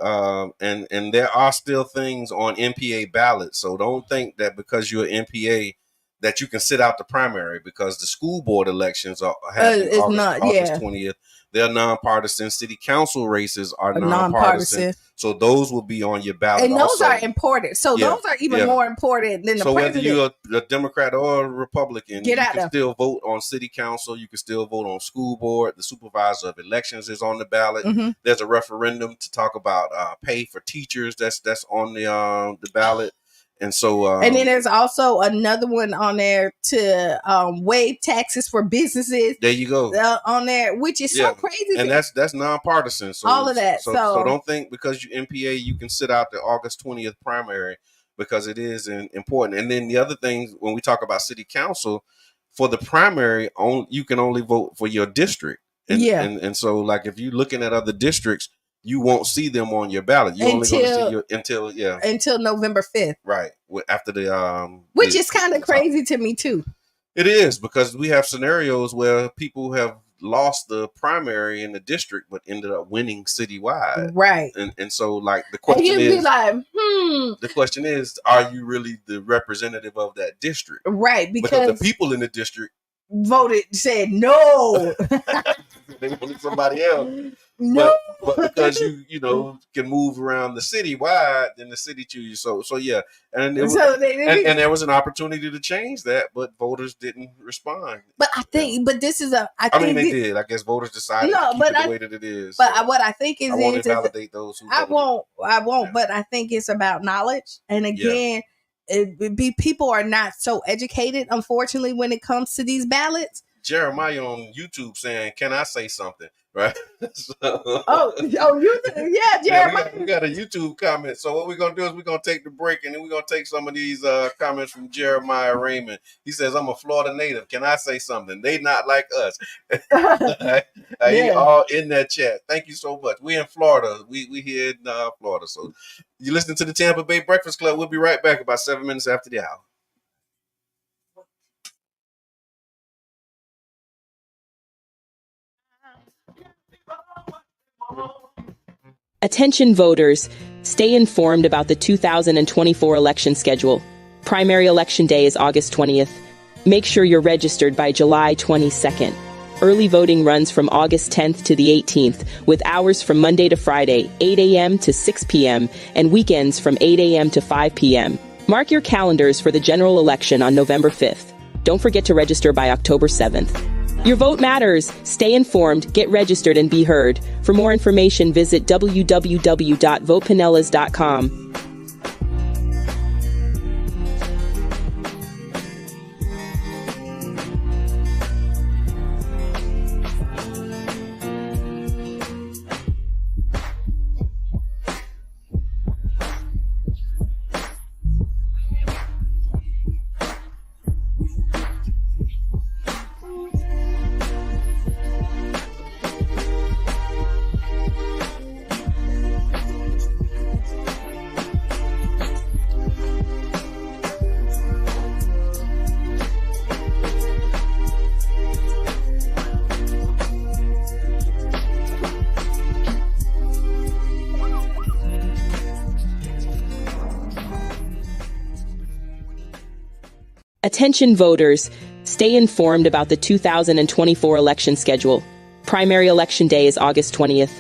and there are still things on MPA ballots. So don't think that because you're MPA that you can sit out the primary, because the school board elections are happening August 20th. They're nonpartisan. City council races are nonpartisan. So those will be on your ballot. And those are important. So those are even more important than the president. So whether you're a Democrat or a Republican, you can still vote on city council. You can still vote on school board. The supervisor of elections is on the ballot. Mm-hmm. There's a referendum to talk about pay for teachers. That's on the ballot. And so, and then there's also another one on there to waive taxes for businesses. There you go. On there, which is so crazy. And that's nonpartisan. So all of that. So don't think because you MPA you can sit out the August 20th primary, because it is important. And then the other thing, when we talk about city council, for the primary, you can only vote for your district. And, and so, like, if you're looking at other districts, you won't see them on your ballot. You only going to see until November 5th. Right. After the which is kind of crazy to me too. It is, because we have scenarios where people have lost the primary in the district but ended up winning citywide. Right. And so, like, the question is, be like, the question is, are you really the representative of that district? Right, because the people in the district said no. They wanted somebody else. No, but because you can move around the city wide, then the city chooses you. So yeah, and and there was an opportunity to change that, but voters didn't respond. But I think, but this is I think they did. I guess voters decided to keep it the way that it is. But what I think is, I won't invalidate those who voted. I won't. But I think it's about knowledge, and again, people are not so educated, unfortunately, when it comes to these ballots. Jeremiah on YouTube saying, "Can I say something?" Right? Jeremiah. We got a YouTube comment. So what we're gonna do is we're gonna take the break, and then we're gonna take some of these comments from Jeremiah Raymond. He says, "I'm a Florida native. Can I say something? They not like us." He all in that chat. Thank you so much. We in Florida. We here in Florida. So you listen to the Tampa Bay Breakfast Club. We'll be right back about 7 minutes after the hour. Attention voters, stay informed about the 2024 election schedule. Primary election day is August 20th. Make sure you're registered by July 22nd. Early voting runs from August 10th to the 18th, with hours from Monday to Friday, 8 a.m. to 6 p.m., and weekends from 8 a.m. to 5 p.m. Mark your calendars for the general election on November 5th. Don't forget to register by October 7th. Your vote matters. Stay informed, get registered, and be heard. For more information, visit www.votepinellas.com. Attention voters, stay informed about the 2024 election schedule. Primary election day is August 20th.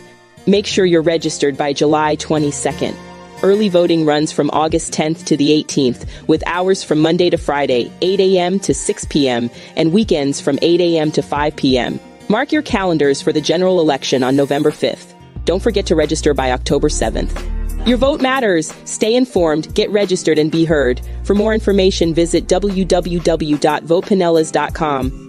Make sure you're registered by July 22nd. Early voting runs from August 10th to the 18th, with hours from Monday to Friday, 8 a.m. to 6 p.m., and weekends from 8 a.m. to 5 p.m. Mark your calendars for the general election on November 5th. Don't forget to register by October 7th. Your vote matters. Stay informed, get registered, and be heard. For more information, visit www.votepinellas.com.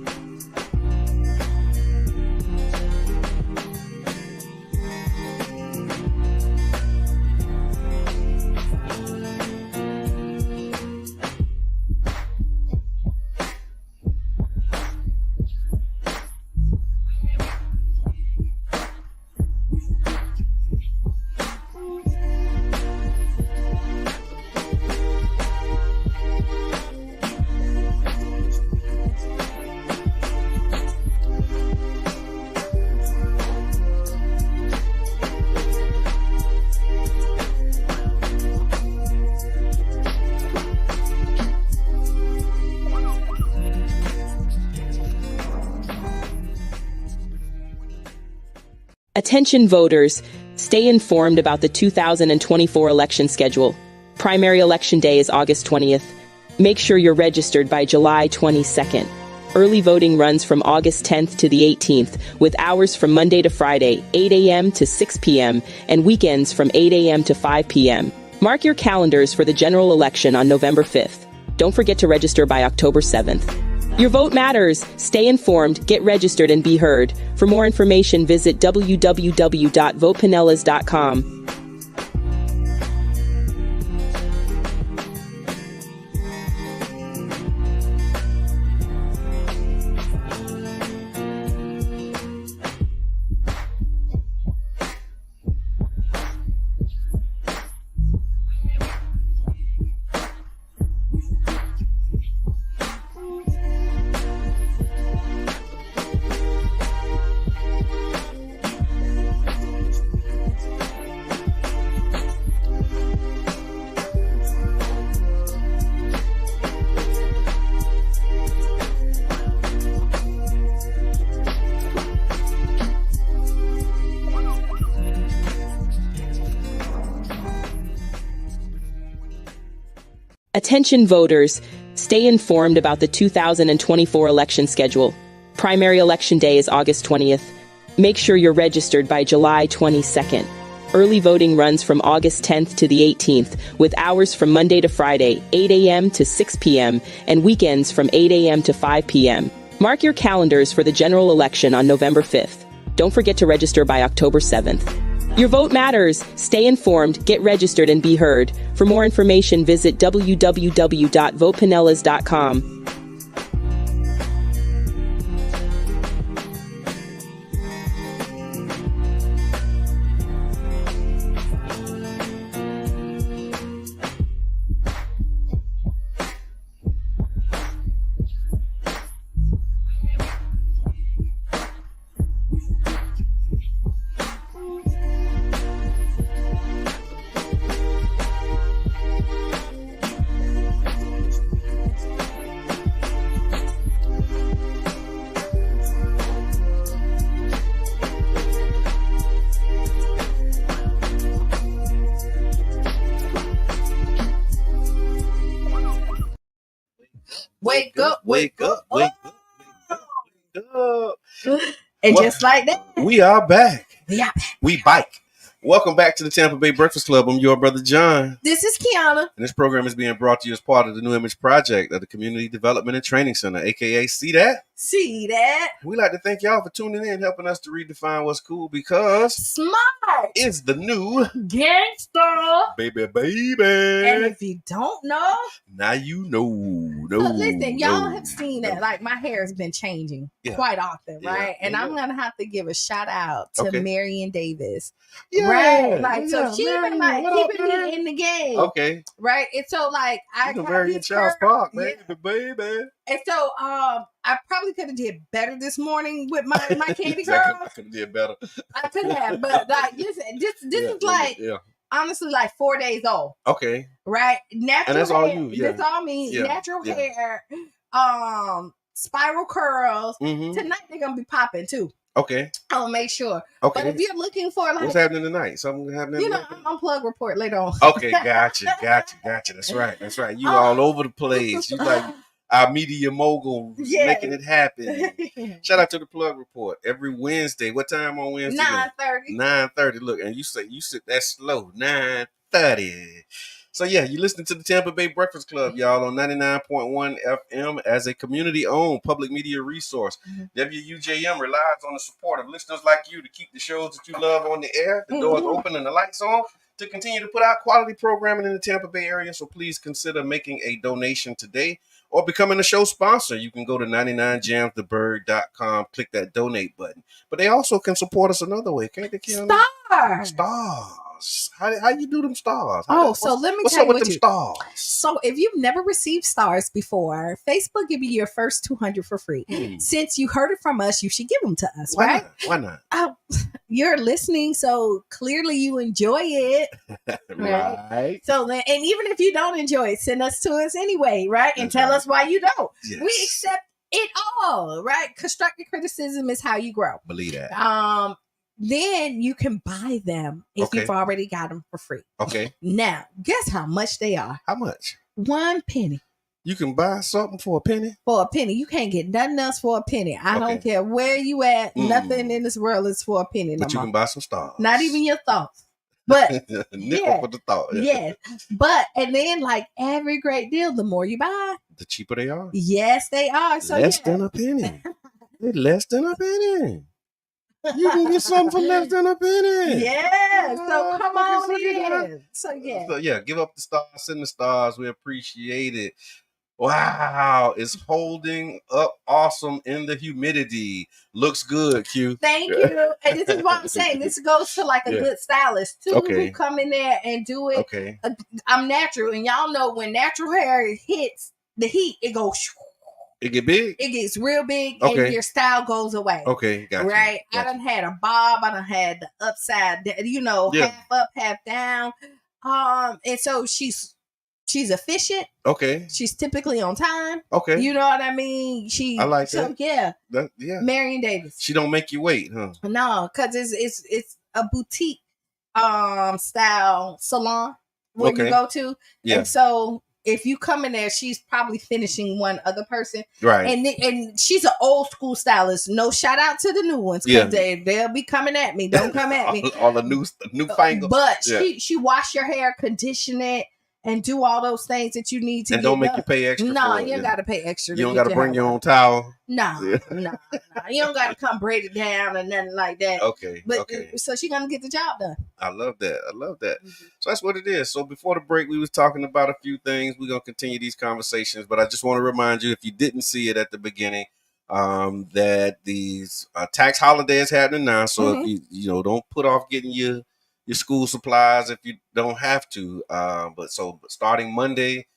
Attention voters, stay informed about the 2024 election schedule. Primary election day is August 20th. Make sure you're registered by July 22nd. Early voting runs from August 10th to the 18th, with hours from Monday to Friday, 8 a.m. to 6 p.m., and weekends from 8 a.m. to 5 p.m. Mark your calendars for the general election on November 5th. Don't forget to register by October 7th. Your vote matters. Stay informed, get registered, and be heard. For more information, visit www.votepinellas.com. Attention voters, stay informed about the 2024 election schedule. Primary election day is August 20th. Make sure you're registered by July 22nd. Early voting runs from August 10th to the 18th, with hours from Monday to Friday, 8 a.m. to 6 p.m., and weekends from 8 a.m. to 5 p.m. Mark your calendars for the general election on November 5th. Don't forget to register by October 7th. Your vote matters. Stay informed, get registered, and be heard. For more information, visit www.votepinellas.com. Wake up, wake up, wake up, wake up. And just like that, we are back. Yeah. We bike. Welcome back to the Tampa Bay Breakfast Club. I'm your brother, John. This is Qiana. And this program is being brought to you as part of the New Image Project of the Community Development and Training Center, a.k.a. See That? See That? We like to thank y'all for tuning in, helping us to redefine what's cool, because smart is the new gangster. Baby. And if you don't know, now you know. So listen, y'all have seen that. Like, my hair has been changing quite often, right? And I'm going to have to give a shout out to Marion Davis. Right? Like, so she been like keeping me in the game. Okay. Right? And so, like, I got Marion Child's Park, baby. And so, I probably could have did better this morning with my candy curls. I could have did better. I could have, but like, this is like, honestly, like 4 days old. Okay. Right? Natural and that's hair. all you. Yeah. That's all me. Yeah. Natural hair. Spiral curls. Mm-hmm. Tonight they're gonna be popping too. Okay. I'll make sure. Okay. But if you're looking for like, what's happening tonight? Something happening. You know, I'm plug report later on. Okay, gotcha. That's right. You all over the place. You like our media mogul making it happen. Shout out to the plug report every Wednesday. What time on Wednesday? 9:30. 9:30. Look, and you sit that slow. 9:30. So yeah, you listening to the Tampa Bay Breakfast Club, y'all, on 99.1 FM as a community-owned public media resource. Mm-hmm. WUJM relies on the support of listeners like you to keep the shows that you love on the air, the doors open and the lights on, to continue to put out quality programming in the Tampa Bay area. So please consider making a donation today or becoming a show sponsor. You can go to 99jamsthebird.com, click that donate button. But they also can support us another way, can't they, Qiana? Stars. How you do them stars? So let me tell you what stars. So if you've never received stars before, Facebook give you your first 200 for free. Since you heard it from us, you should give them to us, right? Why not? You're listening, so clearly you enjoy it, right? So then, and even if you don't enjoy it, send us to us anyway, right? And tell us why you don't. Yes. We accept it all, right? Constructive criticism is how you grow. Believe that. then you can buy them if you've already got them for free. Okay. Now, guess how much they are? How much? 1 penny. You can buy something for a penny? For a penny. You can't get nothing else for a penny. I don't care where you at. Nothing in this world is for a penny. But you can buy some stars. Not even your thoughts. But nickel for the thought. Yes. But and then like every great deal, the more you buy, the cheaper they are. Yes, they are. So less than a penny. They're less than a penny. You can get something for less than a penny. Yeah. So come on in. So yeah, give up the stars, send the stars. We appreciate it. Wow, it's holding up awesome in the humidity. Looks good, Q. Thank you. And this is what I'm saying. This goes to like a good stylist too, who come in there and do it. Okay. I'm natural, and y'all know when natural hair hits the heat, it goes. It get big? It gets real big, and your style goes away. Okay, gotcha. Right? I done had a bob. I done had the upside, half up, half down. And so she's efficient. Okay. She's typically on time. Okay. You know what I mean? I like that. Yeah. Yeah. Marion Davis. She don't make you wait, huh? No, because it's a boutique style salon where you go to. Yeah. And so if you come in there, she's probably finishing one other person. Right. And she's an old school stylist. No shout out to the new ones, because they'll be coming at me. Don't come at me. all the new fangled. But she wash your hair, condition it, and do all those things that you need to and don't make you pay extra. No, you don't got to pay extra. You don't got to bring your own towel. No. You don't got to come braid it down and nothing like that. Okay. But so she's gonna get the job done. I love that. Mm-hmm. So that's what it is. So before the break, we was talking about a few things. We're gonna continue these conversations, but I just want to remind you, if you didn't see it at the beginning, that these tax holiday is happening now. So if you don't put off getting your school supplies if you don't have to. But starting Monday,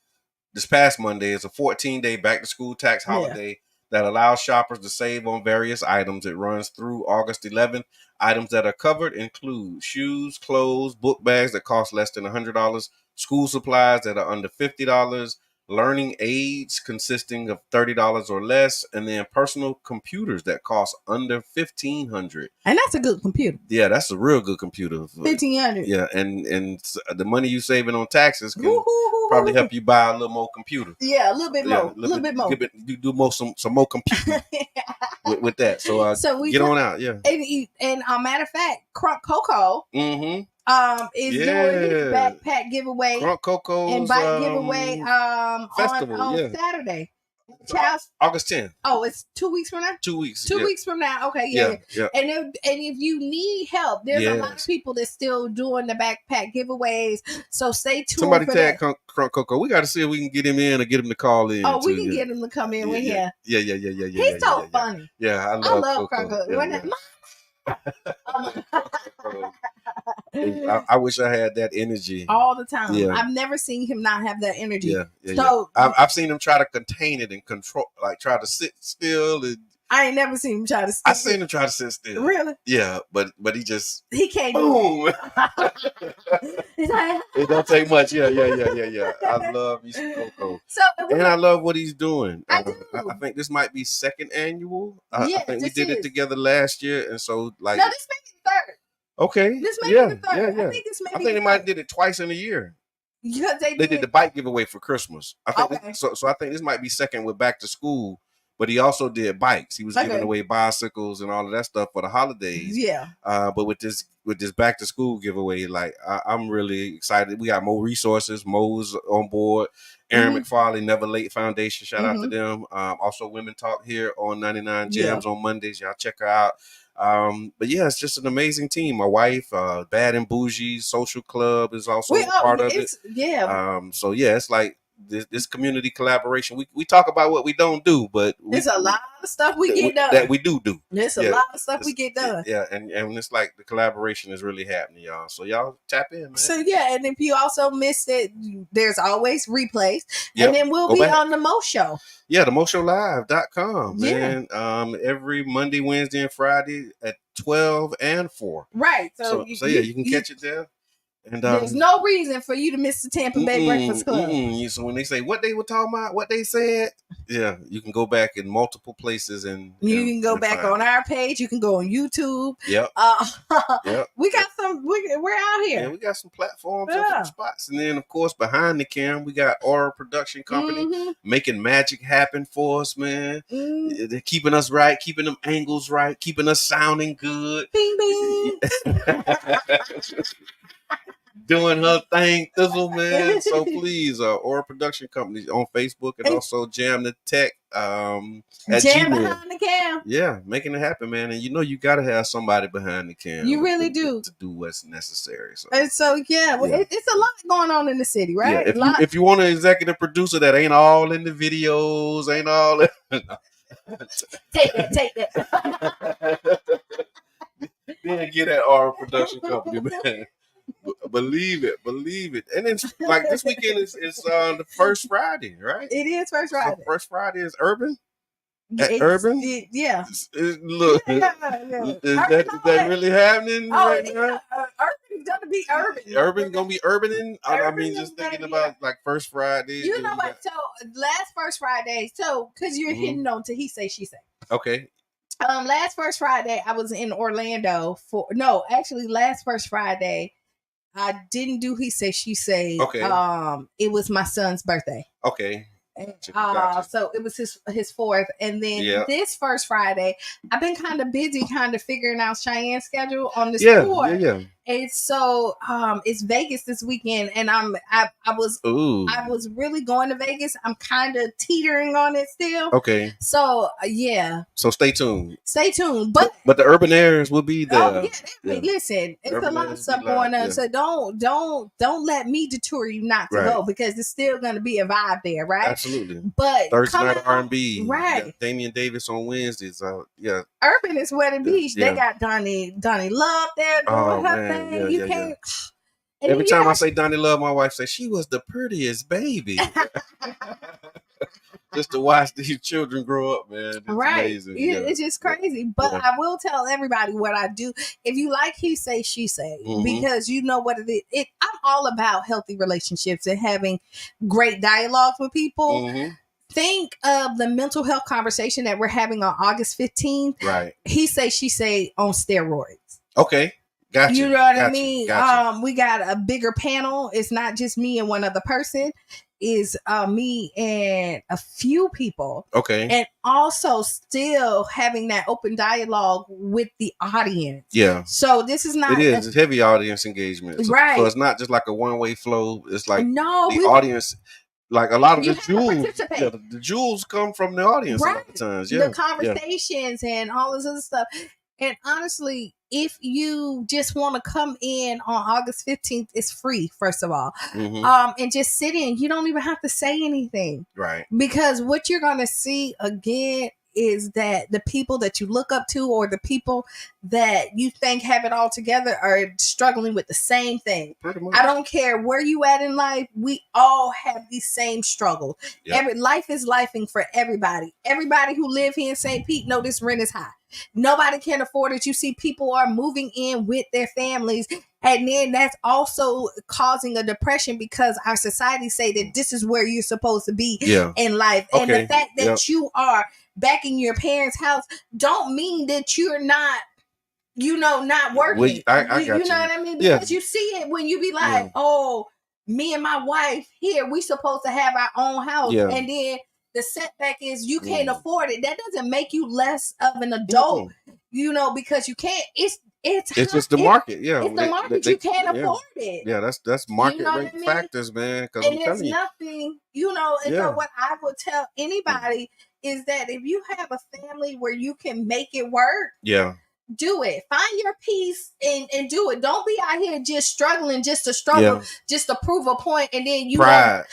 this past Monday, is a 14-day back to school tax holiday that allows shoppers to save on various items. It runs through August 11th. Items that are covered include shoes, clothes, book bags that cost less than $100, school supplies that are under $50, learning aids consisting of $30 or less, and then personal computers that cost under $1,500. And that's a good computer. Yeah, that's a real good computer. $1,500. Yeah, and the money you saving on taxes can probably help you buy a little more computer. Yeah, a little bit more. A little bit more. You do some more computing with that. So we get on out. Yeah. And matter of fact, Crunk Coco. Is doing his backpack giveaway and bike giveaway festival on Saturday. August 10th. Oh, it's 2 weeks from now? 2 weeks. 2 weeks from now. Okay, yeah. And if you need help, there's a lot of people that's still doing the backpack giveaways. So stay tuned. Somebody tag Crunk Coco. We got to see if we can get him in or get him to call in. Oh, we can get him to come in with him. Yeah. He's so funny. Yeah, I love Crunk Coco. I wish I had that energy all the time. I've never seen him not have that energy. I've seen him try to contain it and control, like try to sit still. And I ain't never seen him try to sit still. I seen him try to sit still. Really? Yeah, but he can't. Boom. It don't take much. Yeah. I love you, Coco. And I love what he's doing. I think this might be second annual. I think we did it together last year, and so like no, this may be the third. Okay. This may be the third. Yeah. I think they might have did it twice in a year. Yeah, they did the bike giveaway for Christmas. I think so I think this might be second with back to school, but he also did bikes. He was giving away bicycles and all of that stuff for the holidays. Yeah. But with this back to school giveaway, like I'm really excited. We got more resources. Mo's on board. Aaron McFarley, Never Late Foundation. Shout out to them. Also Women Talk here on 99 Jams on Mondays. Y'all check her out. But yeah, it's just an amazing team. My wife, Bad and Bougie Social Club is also part of it. Yeah. So yeah, it's like this community collaboration. We talk about what we don't do, but there's a lot of stuff we get done. That we do. There's a lot of stuff we get done. Yeah, and it's like the collaboration is really happening, y'all. So y'all tap in, man. So yeah, and if you also missed it, there's always replays. And then we'll be on the Mo Show. Yeah, the MoShowLive.com, man. Every Monday, Wednesday, and Friday at 12 and 4. Right. So you can catch it there. And there's no reason for you to miss the Tampa Bay Breakfast Club. So when they say what they were talking about, what they said, yeah, you can go back in multiple places and you can go back on our page. You can go on YouTube. Yep. Yep. We got some. We're out here. Yeah, we got some platforms and some spots, and then of course behind the camera we got Aura Production Company making magic happen for us, man. They're keeping us right, keeping them angles right, keeping us sounding good. Bing bing. Doing her thing, Thizzle, man. So please, Aura Production Company on Facebook and also Jam the Tech at Jam Gmail. Behind the Cam. Yeah, making it happen, man. And you got to have somebody behind the cam. You really do. To do what's necessary. So, and so it's a lot going on in the city, right? Yeah, if you want an executive producer that ain't all in the videos, ain't all take that. Then get that Aura Production Company, man. Believe it. And it's like this weekend is the first Friday, right? It is first Friday. So first Friday is Urban. Urban? Yeah. Look, is that really happening right now? Urban's gonna be urban. Urban's gonna be urbaning. I mean, just thinking about like first Friday. You know what? So last first Friday, because you're hitting on to he say she say. Okay. Last first Friday I was in Orlando last first Friday. I didn't do he say she say. Okay. It was my son's birthday. Okay. Gotcha. So it was his fourth, and then this first Friday, I've been kind of busy, kind of figuring out Cheyenne's schedule on this tour. Yeah. And so it's Vegas this weekend, and I was really going to Vegas. I'm kind of teetering on it still. Okay. So So stay tuned. But the urban airs will be there. Listen, it's urban a lot of stuff going on. Yeah. So don't let me deter you not to go, because it's still going to be a vibe there, right? Absolutely. But Thursday night R&B, right? Damian Davis on Wednesdays. Urban is Wedding Beach. They got Donnie Love there doing her thing. You can't. Every time I say Donnie Love, my wife says she was the prettiest baby. Just to watch these children grow up, man. It's amazing. It's just crazy. But I will tell everybody what I do. If you like he say, she say, because you know what it is. I'm all about healthy relationships and having great dialogues with people. Think of the mental health conversation that we're having on August 15th. Right. He say, she say on steroids. Okay. Gotcha. You know what I mean? Gotcha. We got a bigger panel. It's not just me and one other person. Is me and a few people. Okay. And also still having that open dialogue with the audience. Yeah. So this is not. It's heavy audience engagement. Right. So it's not just like a one-way flow. It's like the audience. Like a lot of the jewels come from the audience a lot of times. Yeah. The conversations and all this other stuff. And honestly, if you just want to come in on August 15th, it's free, first of all. And just sit in. You don't even have to say anything. Right. Because what you're going to see again is that the people that you look up to or the people that you think have it all together are struggling with the same thing. Pretty much. I don't care where you at in life. We all have these same struggles. Yep. Life is lifing for everybody. Everybody who live here in St. Pete know this rent is high. Nobody can afford it. You see people are moving in with their families. And then that's also causing a depression because our society say that this is where you're supposed to be in life. Okay. And the fact that you are back in your parents' house don't mean that you're not, not working. Well, I got you know what I mean? Because you see it when you be like, oh, me and my wife here, we supposed to have our own house. Yeah. And then the setback is you can't afford it. That doesn't make you less of an adult, because you can't. It's just the market. Yeah. It's the market. You can't afford it. Yeah, that's market rate factors, man. And it's nothing, and so what I would tell anybody is that if you have a family where you can make it work, do it. Find your peace and do it. Don't be out here just struggling just to struggle, just to prove a point, and then you pride.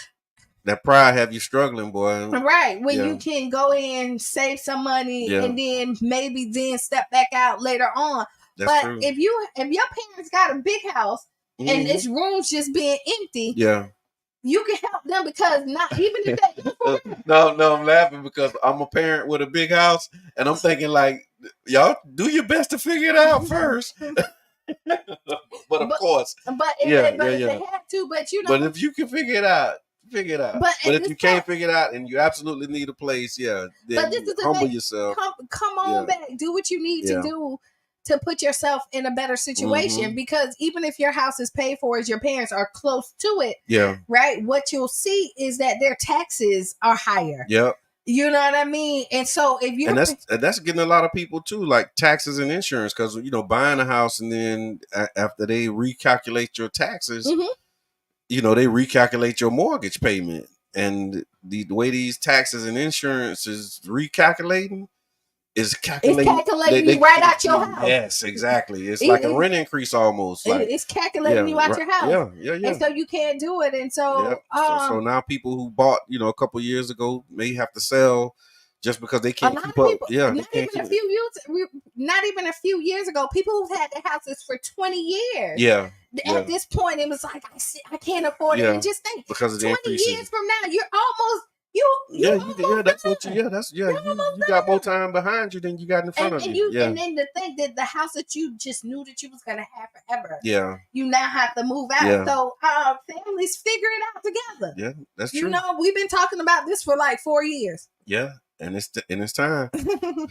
That pride have you struggling, boy. Right. When you can go in, save some money, and then maybe step back out later on. That's true. If your parents got a big house and its rooms just being empty, you can help them because not even if they No, I'm laughing because I'm a parent with a big house and I'm thinking like, y'all do your best to figure it out first. But of course, if they had to, but you know. But if you can figure it out, figure it out. But if you can't figure it out and you absolutely need a place, then but this is humble yourself. Come on back. Do what you need to do to put yourself in a better situation. Because even if your house is paid for, as your parents are close to it, right? What you'll see is that their taxes are higher. Yep. You know what I mean? And so if you that's getting a lot of people too, like taxes and insurance, because buying a house and then after they recalculate your taxes, they recalculate your mortgage payment, and the way these taxes and insurance is recalculating is calculating you right out your house. Yes, exactly. It's like a rent increase almost. It's calculating you out your house. Yeah. And so you can't do it. And so, so now people who bought, a couple years ago may have to sell just because they can't keep up. Not even a few years ago, people who've had their houses for 20 years. Yeah. At this point, it was like, I can't afford it. And just think, because of the 20 years from now, you're almost. You got more time behind you than you got in front of you. And then to think that the house that you just knew that you was gonna have forever, you now have to move out. So families figure it out together. Yeah, that's true. We've been talking about this for like 4 years. Yeah, and it's time.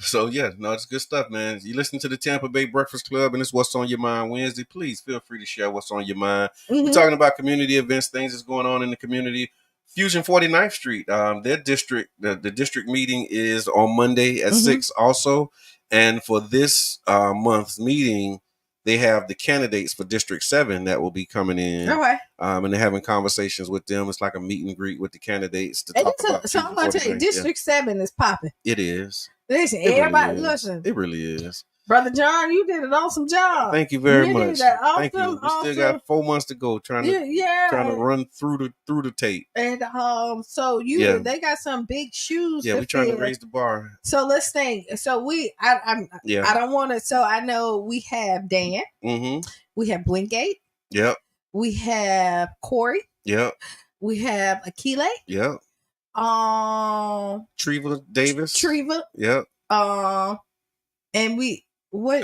So it's good stuff, man. You listen to the Tampa Bay Breakfast Club, and it's What's on Your Mind Wednesday. Please feel free to share what's on your mind. We're talking about community events, things that's going on in the community. Fusion 49th Street, their district, the district meeting is on Monday at 6 also. And for this month's meeting, they have the candidates for District 7 that will be coming in. Okay. And they're having conversations with them. It's like a meet and greet with the candidates to talk about. So I'm going to tell you, District 7 is popping. It is. Listen, everybody, listen. It really is. Brother John, you did an awesome job. Thank you very much. Thank you. We still got 4 months to go trying to run through the tape. And so they got some big shoes. Yeah, we're trying to raise the bar. So let's think. So I don't want to. So I know we have Dan. We have Blinkgate. Yep. We have Corey. Yep. We have Akile. Yep. Treva Davis. Yep. And what?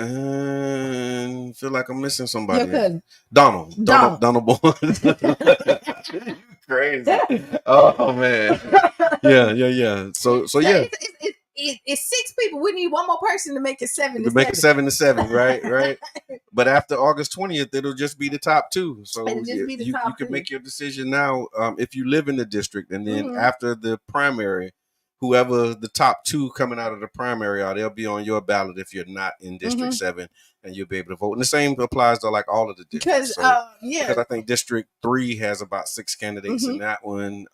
Feel like I'm missing somebody. Your cousin. Donald Bourne. Crazy. Oh man. Yeah. So yeah. It's 6 people. We need one more person to make it 7 to 7. To make it 7 to 7, right? But after August 20th, it'll just be the top 2. So you can make your decision now if you live in the district, and then after the primary, whoever the top 2 coming out of the primary are, they'll be on your ballot if you're not in District 7, and you'll be able to vote. And the same applies to like all of the districts. Because I think District 3 has about 6 candidates in that one.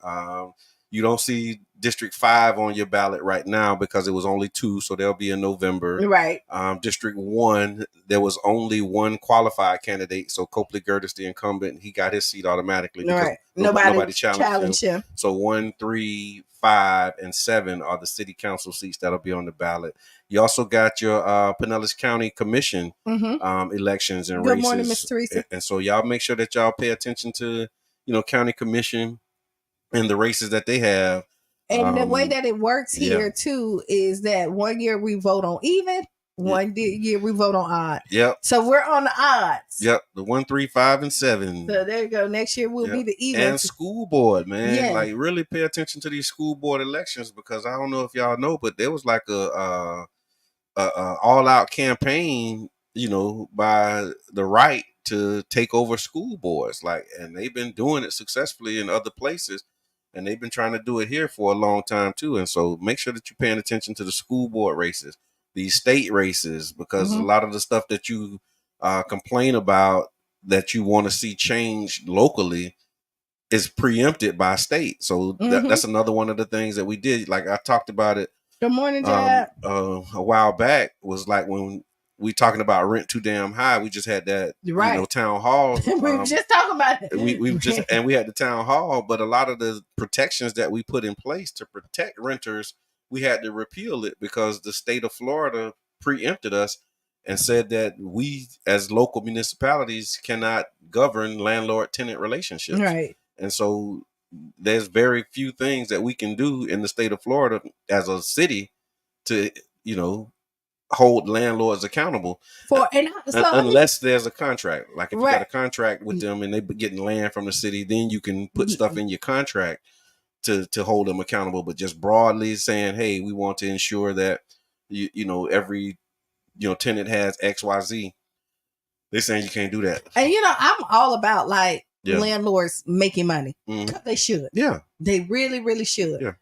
You don't see District 5 on your ballot right now because it was only 2, so they'll be in November. Right. District 1, there was only 1 qualified candidate, so Copley Gertis, the incumbent, he got his seat automatically because nobody challenged him. So 1, 3, 5, and 7 are the city council seats that'll be on the ballot. You also got your Pinellas County Commission elections and races. Good morning, Ms. Teresa. And so y'all make sure that y'all pay attention to, county commission and the races that they have. And the way that it works here too is that 1 year we vote on even, 1 year we vote on odd. Yep. So we're on the odds. Yep. The 1, 3, 5, and 7. So there you go. Next year will be the even. And school board, man. Yeah. Like really pay attention to these school board elections, because I don't know if y'all know, but there was like a all out campaign, by the right to take over school boards. And they've been doing it successfully in other places. And they've been trying to do it here for a long time too. And so make sure that you're paying attention to the school board races, these state races, because a lot of the stuff that you complain about that you want to see changed locally is preempted by state. So that's another one of the things that we did. Like I talked about it. Good morning, Dad. A while back was like when we talking about rent too damn high. We just had that, town hall. We were just talking about it. We had the town hall, but a lot of the protections that we put in place to protect renters, we had to repeal it because the state of Florida preempted us and said that we, as local municipalities, cannot govern landlord-tenant relationships. Right. And so there's very few things that we can do in the state of Florida as a city to, hold landlords accountable unless there's a contract. Like if you got a contract with them and they getting land from the city, then you can put stuff in your contract to hold them accountable. But just broadly saying, hey, we want to ensure that every tenant has XYZ. They're saying you can't do that. And I'm all about like landlords making money. They should. Yeah. They really, really should. Yeah.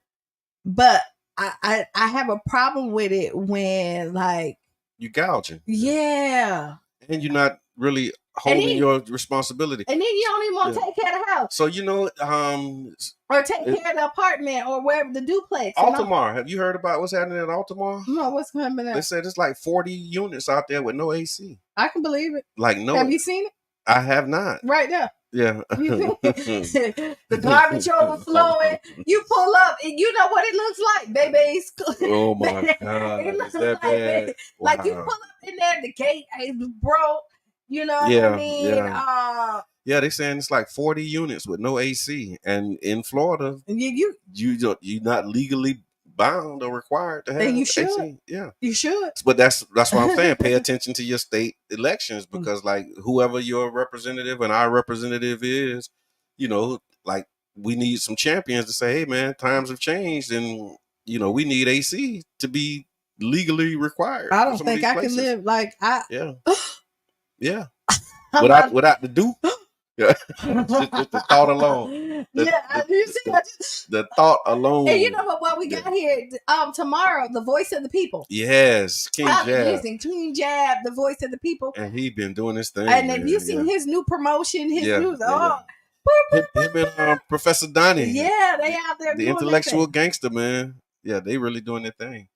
But I have a problem with it when like you gouging. Yeah. And you're not really holding your responsibility. And then you don't even want to take care of the house. So or take care of the apartment or wherever the duplex. Altamar. Have you heard about what's happening at Altamar? No, what's happening? They said it's like 40 units out there with no AC. I can believe it. Like no. Have you seen it? I have not. Right there. Yeah. The garbage overflowing. You pull up and you know what it looks like, babies. Oh my God. It looks is that like bad? Wow. Like you pull up in there, the gate is broke. You know what I mean? Yeah, they're saying it's like 40 units with no AC. And in Florida, you're not legally bound or required to have and you should. AC. Yeah. You should. But that's what I'm saying. Pay attention to your state elections because like whoever your representative and our representative is, like we need some champions to say, hey man, times have changed and we need AC to be legally required. I don't think I can live like Yeah. Yeah. without the do. Yeah. just the thought alone. The thought alone. And you know what we got here tomorrow? The Voice of the People. Yes, King Jab. King Jab, the Voice of the People. And he been doing his thing. And have you seen his new promotion? His new him and Professor Donnie. Yeah, they out there. The intellectual gangster, man. Yeah, they really doing their thing.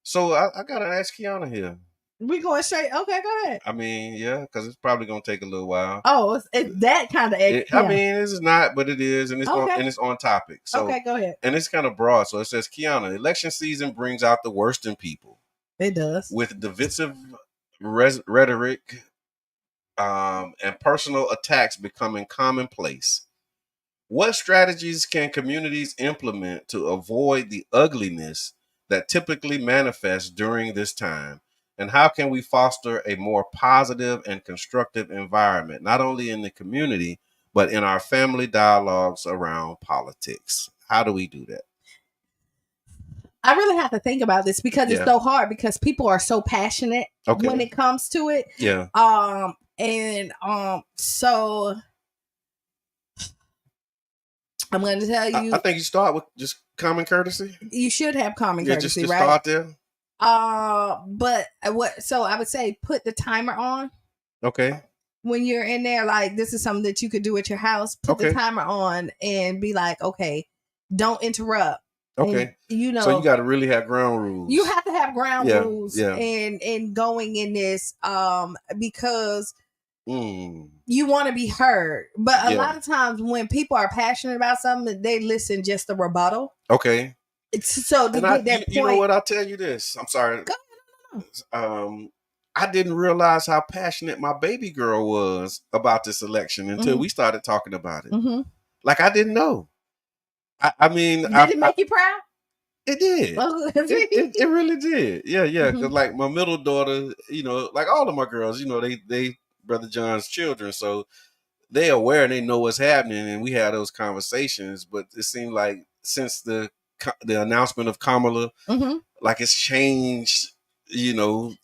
So I gotta ask Qiana here. We going straight. Okay, go ahead. I mean, yeah, because it's probably gonna take a little while. Oh, it's that kind of. I mean, this is not, but it is, and it's on topic. So okay, go ahead. And it's kind of broad. So it says, Qiana, election season brings out the worst in people. It does. With divisive rhetoric, and personal attacks becoming commonplace. What strategies can communities implement to avoid the ugliness that typically manifests during this time? And how can we foster a more positive and constructive environment, not only in the community, but in our family dialogues around politics? How do we do that? I really have to think about this because it's so hard because people are so passionate when it comes to it. Yeah. So I'm going to tell you. I think you start with just common courtesy. You should have common courtesy, just right? Start there. But so I would say put the timer on. Okay. When you're in there, like this is something that you could do at your house. Put the timer on and be like, okay, don't interrupt. Okay. And, so you got to really have ground rules. You have to have ground rules and going in this because you want to be heard. But a lot of times when people are passionate about something, they listen just the rebuttal. Okay. So to get that point, you know what? I'll tell you this. I'm sorry. I didn't realize how passionate my baby girl was about this election until we started talking about it. Mm-hmm. Like I didn't know. I mean, did it make you proud? It did. It really did. Yeah. Because like my middle daughter, like all of my girls, they Brother John's children, so they aware and they know what's happening, and we had those conversations. But it seemed like since the announcement of Kamala, like it's changed, the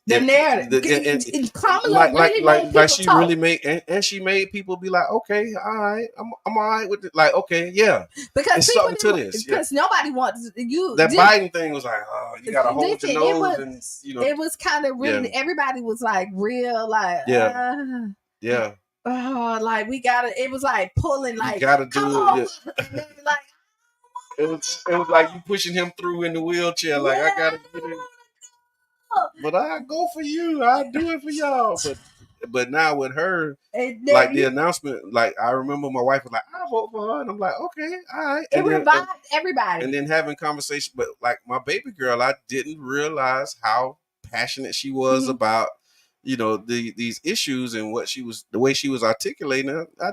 narrative. Kamala like she talk. Really made, and she made people be like, okay, all right, I'm all right with it. Like, okay, yeah, because it's something to this. Because nobody wants you. That Biden thing was like, oh, you gotta hold your nose, and it was kind of really. Everybody was like real, like yeah. Oh, like we gotta. It was like pulling, like you gotta do it. Like. It was like you pushing him through in the wheelchair. Like I gotta get it, but I go for you. I do it for y'all. But now with her, like the announcement, like I remember my wife was like, "I vote for her," and I'm like, "Okay, all right." It revived everybody. And then having conversation, but like my baby girl, I didn't realize how passionate she was about you know, these issues and the way she was articulating. I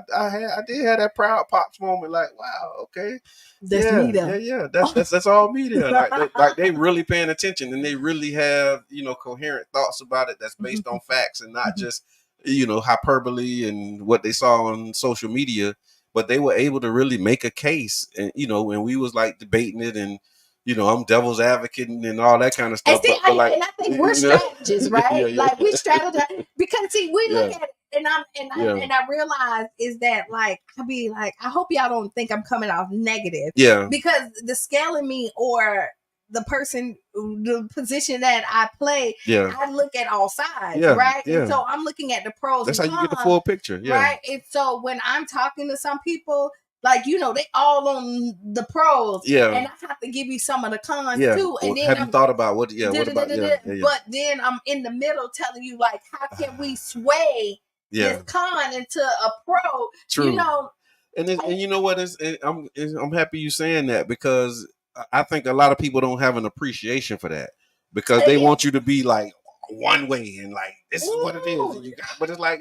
did have that proud pops moment, like, wow, okay, that's me though. yeah. That's all me there. Like they really paying attention, and they really have, you know, coherent thoughts about it that's based on facts and not just, you know, hyperbole and what they saw on social media. But they were able to really make a case, and you know, when we was like debating it, and you know, I'm devil's advocate and all that kind of stuff. And see, but like, and I think we're strategists, right? Yeah. Like we strategize because see, we look at it, and I realize is that like I be like, I hope y'all don't think I'm coming off negative, because the scaling me or the position that I play, I look at all sides, right? And so I'm looking at the pros. That's and how cons, you get the full picture, right? And so when I'm talking to some people, like, you know, they all on the pros, and I have to give you some of the cons too. And then have you thought about what? What about? But then I'm in the middle telling you, like, how can we sway this con into a pro? True. You know, and you know what? I'm happy you saying that, because I think a lot of people don't have an appreciation for that, because they want you to be like one way and like this is what it is. And but it's like,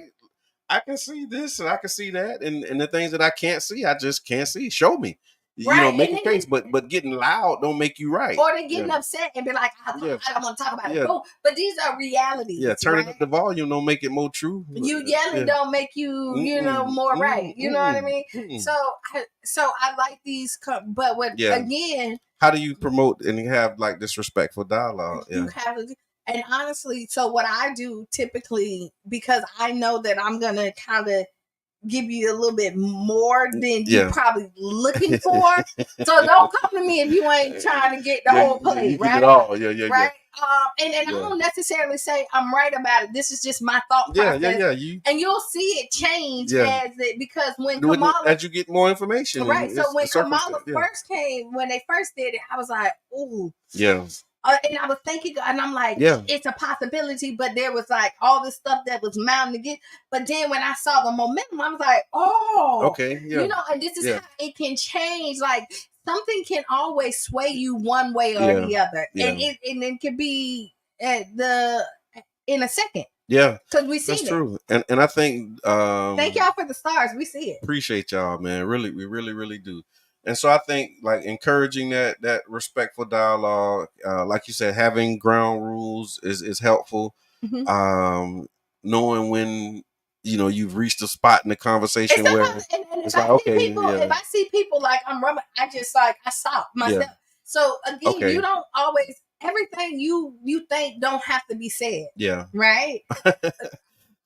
I can see this and I can see that, and the things that I can't see, I just can't see. Show me, you know, make a case. But getting loud don't make you right. Or they getting upset and be like, I don't want to talk about it. But these are realities. Yeah, turning up the volume don't make it more true. You yelling don't make you, you know, more right. You know what I mean? So I like these. But again, how do you promote and have like this respectful dialogue? You have to. And honestly, so what I do typically, because I know that I'm going to kind of give you a little bit more than you're probably looking for. So don't come to me if you ain't trying to get the whole plate, you right? Get it all. Right? And I don't necessarily say I'm right about it. This is just my thought process. And you'll see it change because when Kamala, as you get more information, right? So when Kamala first came, when they first did it, I was like, ooh, and I was thinking, and I'm like, it's a possibility, but there was like all this stuff that was mounting to get. But then when I saw the momentum, I was like, you know, and this is how it can change. Like something can always sway you one way or the other, and it can be in a second. Yeah, because we see that's true, and I think thank y'all for the stars. We see it. Appreciate y'all, man. Really, we really do. And so I think like encouraging that respectful dialogue, like you said, having ground rules is helpful. Knowing when, you know, you've reached a spot in the conversation where it's like, okay, if I see people like I'm rubbing, I just like I stop myself. So again, you don't always everything you think don't have to be said. Right.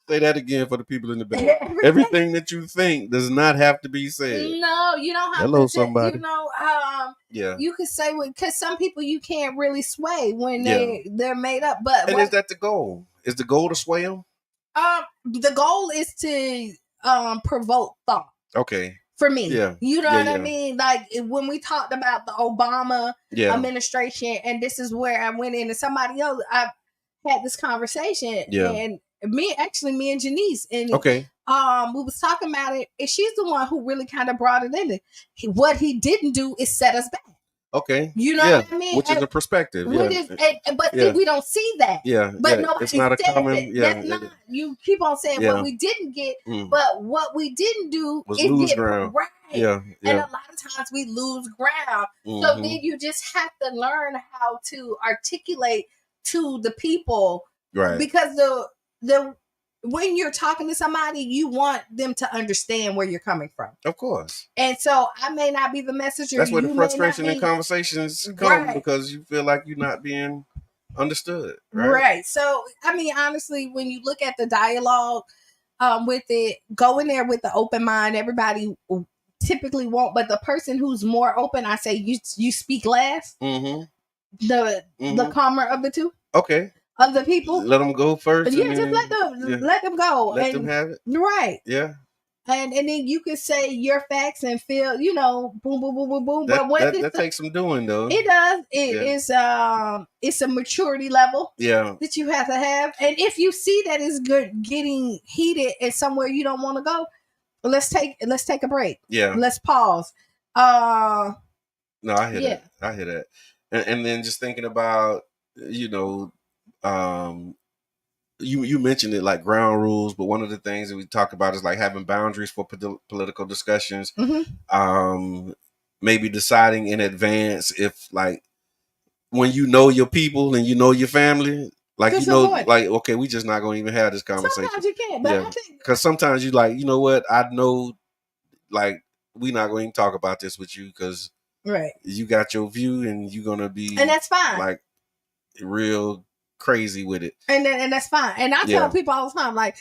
Say that again for the people in the back. Everything that you think does not have to be said. No, you don't have to. Somebody. You know, you could say because some people you can't really sway when they're made up. But is that the goal? Is the goal to sway them? The goal is to provoke thought. Okay. For me, you know what I mean? Like when we talked about the Obama administration, and this is where I went in, and somebody else, I had this conversation, and me and Janice, and we was talking about it, and she's the one who really kind of brought it in. What he didn't do is set us back. Okay. You know what I mean? Which is a perspective. But we don't see that. But nobody it's not a common. That's not. You keep on saying what we didn't get, but what we didn't do is lose ground. Right. And a lot of times we lose ground. So then you just have to learn how to articulate to the people, right? Because the when you're talking to somebody, you want them to understand where you're coming from. Of course. And so I may not be the messenger. That's where the frustration in conversations come because you feel like you're not being understood. Right. So, I mean, honestly, when you look at the dialogue with it, go in there with the open mind. Everybody typically won't, but the person who's more open, I say you speak last. The calmer of the two. Okay. Of the people, let them go first. Yeah, just let them go. Let them have it. Right. Yeah. And then you could say your facts and feel, you know, boom, boom, boom, boom, boom. That takes some doing, though. It does. It's a maturity level. That you have to have. And if you see that it's good getting heated and somewhere you don't want to go, let's take a break. Yeah. Let's pause. No, I hear that. I hear that. And then just thinking about, you know, you mentioned it like ground rules, but one of the things that we talk about is like having boundaries for political discussions. Maybe deciding in advance if like when you know your people and you know your family, like Just you know, avoid. like okay, we just not gonna even have this conversation. Sometimes you can, but I think because sometimes you like, you know what, I know, like we not going to talk about this with you because right, you got your view and you're gonna be, and that's fine, like real crazy with it, and that's fine. And I tell people all the time, like,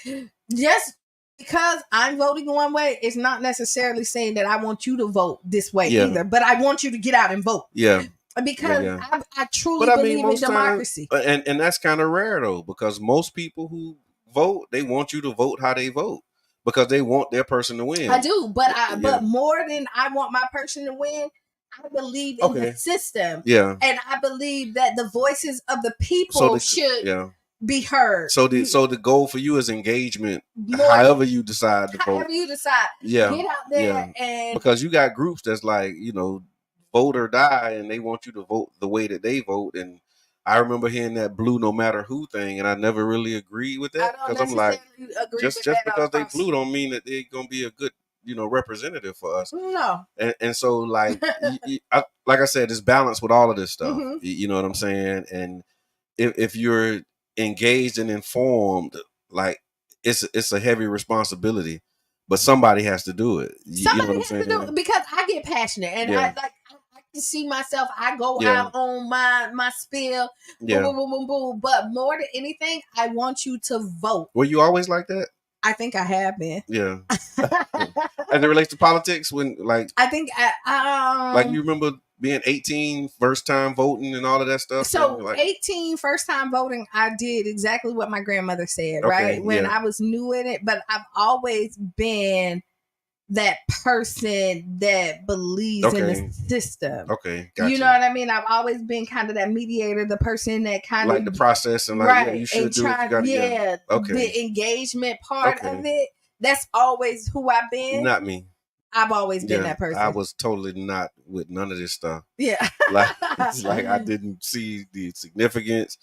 just because I'm voting one way, it's not necessarily saying that I want you to vote this way either. But I want you to get out and vote. Yeah. Because I truly believe in democracy. And that's kind of rare though, because most people who vote, they want you to vote how they vote because they want their person to win. I do, but but more than I want my person to win, I believe in the system. Yeah. And I believe that the voices of the people should be heard. So the goal for you is engagement, however you decide to vote. However you decide. Yeah. Get out there and because you got groups that's like, you know, vote or die, and they want you to vote the way that they vote. And I remember hearing that blue no matter who thing, and I never really agreed with that because I'm like, just because they blue don't mean that they're gonna be a good, you know, representative for us. No. And so like like I said, it's balance with all of this stuff. You know what I'm saying? And if you're engaged and informed, like it's a heavy responsibility, but somebody has to do it. Somebody has to do it because I get passionate and I can see myself. I go out on my spiel, boom, boom, boom, boom, boom. But more than anything, I want you to vote. Were you always like that? I think I have been. Yeah. As it relates to politics, when like I think like you remember being 18, first time voting and all of that stuff. So like, 18, first time voting, I did exactly what my grandmother said, right? When I was new in it, but I've always been that person that believes in the system. Okay, gotcha. You know what I mean? I've always been kind of that mediator, the person that kind of like the process and like you should do it. The engagement part of it. That's always who I've been. Not me. I've always been that person. I was totally not with none of this stuff. Yeah. It's like I didn't see the significance.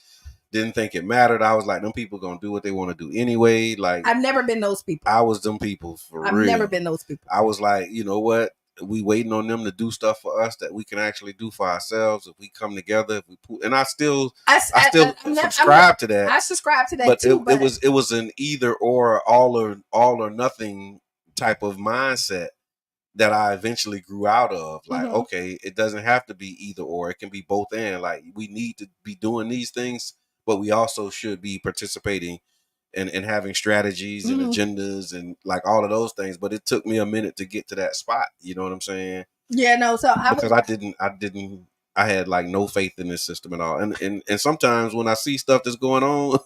Didn't think it mattered. I was like, them people gonna do what they want to do anyway. Like I've never been those people. I was them people for real. I've never been those people. I was like, you know what? We waiting on them to do stuff for us that we can actually do for ourselves if we come together. If we and I still subscribe to that. I subscribe to that but too. It was an either or, all or nothing type of mindset that I eventually grew out of. Like, okay, it doesn't have to be either or. It can be both and. Like, we need to be doing these things, but we also should be participating and having strategies and agendas and like all of those things. But it took me a minute to get to that spot. You know what I'm saying? Yeah, no. So I had like no faith in this system at all. And sometimes when I see stuff that's going on,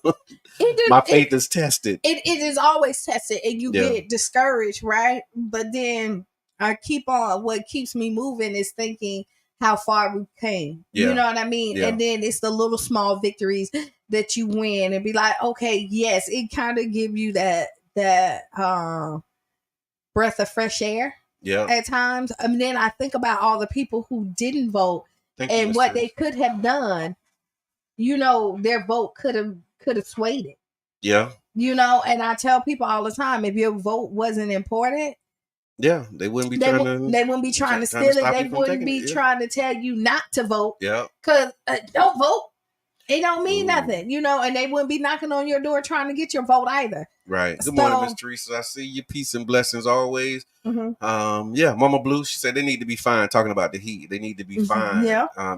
my faith is tested. It is always tested and you get discouraged, right? But then I keep on. What keeps me moving is thinking how far we came. Yeah. You know what I mean? Yeah. And then it's the little small victories that you win and be like, okay, yes, it kind of give you that breath of fresh air. Yeah. At times. And then I think about all the people who didn't vote and what they could have done. You know, their vote could have swayed it. Yeah. You know, and I tell people all the time, if your vote wasn't important, they wouldn't be trying to steal it. They wouldn't be trying to tell you not to vote. Yeah. Because don't vote. It don't mean nothing, you know, and they wouldn't be knocking on your door trying to get your vote either. Right. Good morning, Miss Teresa. I see you. Peace and blessings always. Yeah, Mama Blue, she said they need to be fine. Talking about the heat. They need to be fine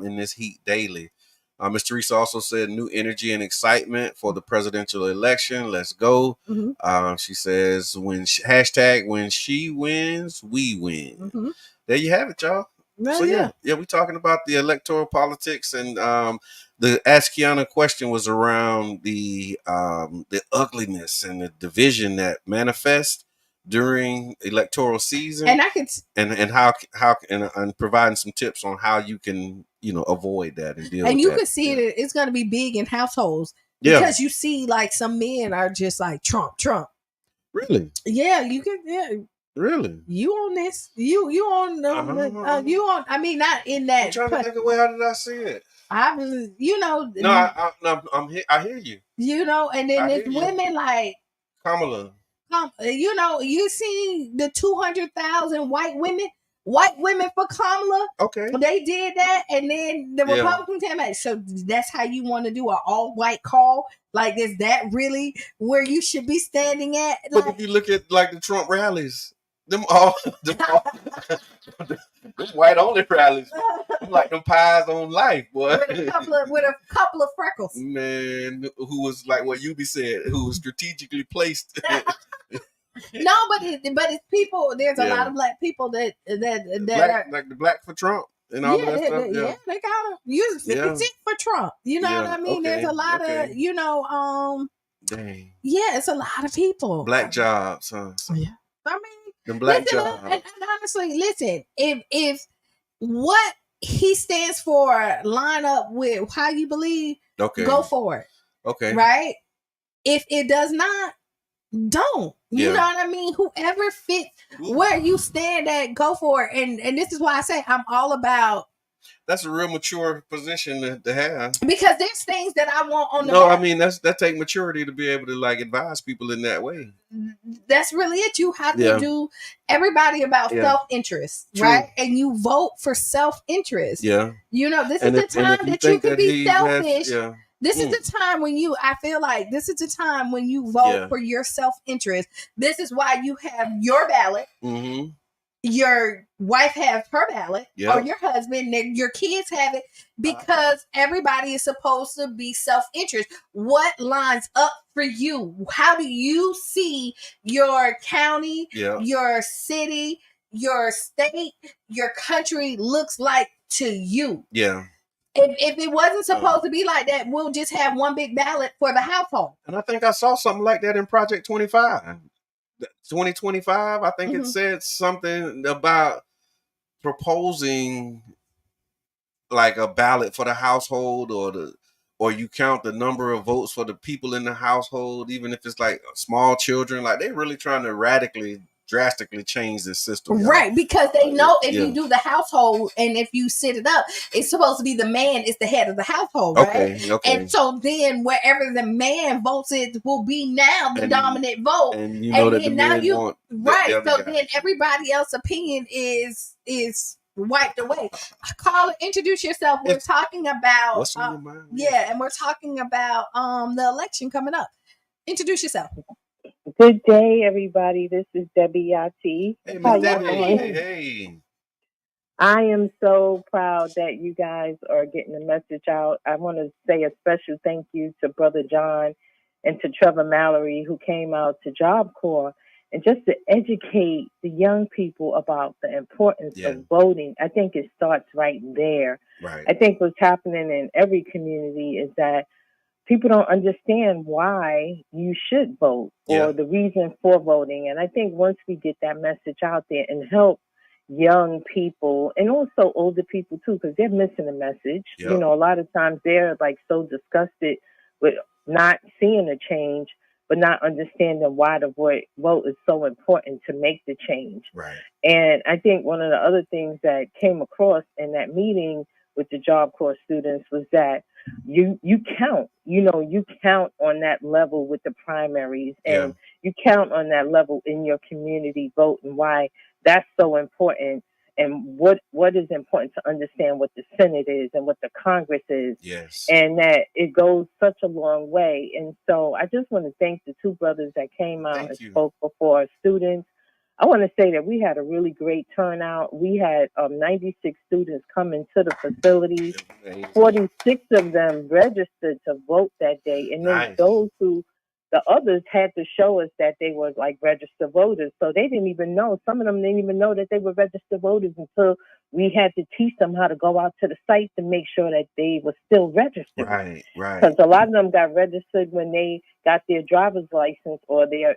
in this heat daily. Miss Teresa also said new energy and excitement for the presidential election. Let's go. She says when she wins, we win. There you have it, y'all. So we're talking about the electoral politics, and the Ask Qiana question was around the ugliness and the division that manifests during electoral season, and I could and how and providing some tips on how you can avoid that and deal. And with you that. can see it; it's going to be big in households because you see like some men are just like Trump. Really? Yeah, you can. Yeah. Really? You on this? You on you on? I mean, not in that. I'm trying to think of how did I see it? I was, No, I hear you. You know, and then there's women like Kamala. You know, you see the 200,000 white women for Kamala. Okay, they did that, and then the Republicans came back. So that's how you want to do an all-white call? Like, is that really where you should be standing at? But if you look at like the Trump rallies, them all them white only rallies, like them pies on life, boy. With a couple of freckles. Man, who was like what you be said, who was strategically placed. No, but it's people. There's a lot of black people that are like the black for Trump and all that stuff. Yeah, they gotta use 50 for Trump. You know what I mean? Okay, there's a lot of Dang. Yeah, it's a lot of people. Black jobs, huh? Yeah, I mean, the black jobs. And honestly, listen, if what he stands for line up with how you believe, go for it. Okay, right? If it does not, don't. You know what I mean? Whoever fits where you stand at, go for it. And this is why I say I'm all about. That's a real mature position to have. Because there's things that I want on the I mean that take maturity to be able to like advise people in that way. That's really it. You have to do everybody about self-interest, right? And you vote for self-interest. Yeah. You know, this is the time that you can be selfish. This is the time when I feel like this is the time when you vote for your self-interest. This is why you have your ballot. Mm-hmm. Your wife has her ballot, or your husband, your kids have it, because everybody is supposed to be self-interest. What lines up for you? How do you see your county, your city, your state, your country looks like to you? Yeah. If it wasn't supposed to be like that, we'll just have one big ballot for the household. And I think I saw something like that in Project 25. 2025, I think it said something about proposing like a ballot for the household, or you count the number of votes for the people in the household, even if it's like small children. Like they're really trying to drastically change the system, right? Because they know if you do the household and if you set it up, it's supposed to be the man is the head of the household, right? Okay. And so then wherever the man votes, it will be now the dominant vote, and you know that the now you want right. So then everybody else's opinion is wiped away. Call it. Introduce yourself. We're talking about what's on your mind? Yeah, and we're talking about the election coming up. Introduce yourself. Good day, everybody. This is Debbie Yati. Hey, Miss Debbie. Hey. I am so proud that you guys are getting the message out. I want to say a special thank you to Brother John and to Trevor Mallory, who came out to Job Corps, and just to educate the young people about the importance of voting. I think it starts right there. Right. I think what's happening in every community is that people don't understand why you should vote or the reason for voting. And I think once we get that message out there and help young people and also older people too, because they're missing the message. Yep. You know, a lot of times they're like so disgusted with not seeing a change, but not understanding why the vote is so important to make the change. Right. And I think one of the other things that came across in that meeting with the Job Corps students was that you count, you count on that level with the primaries, and you count on that level in your community vote, and why that's so important, and what is important to understand what the Senate is and what the Congress is. Yes. And that it goes such a long way. And so I just want to thank the two brothers that came out and spoke before students. I want to say that we had a really great turnout. We had 96 students come into the facility. 46 of them registered to vote that day. And then the others had to show us that they were like registered voters. So they didn't even know. Some of them didn't even know that they were registered voters until we had to teach them how to go out to the site to make sure that they were still registered. Right. Because a lot of them got registered when they got their driver's license or their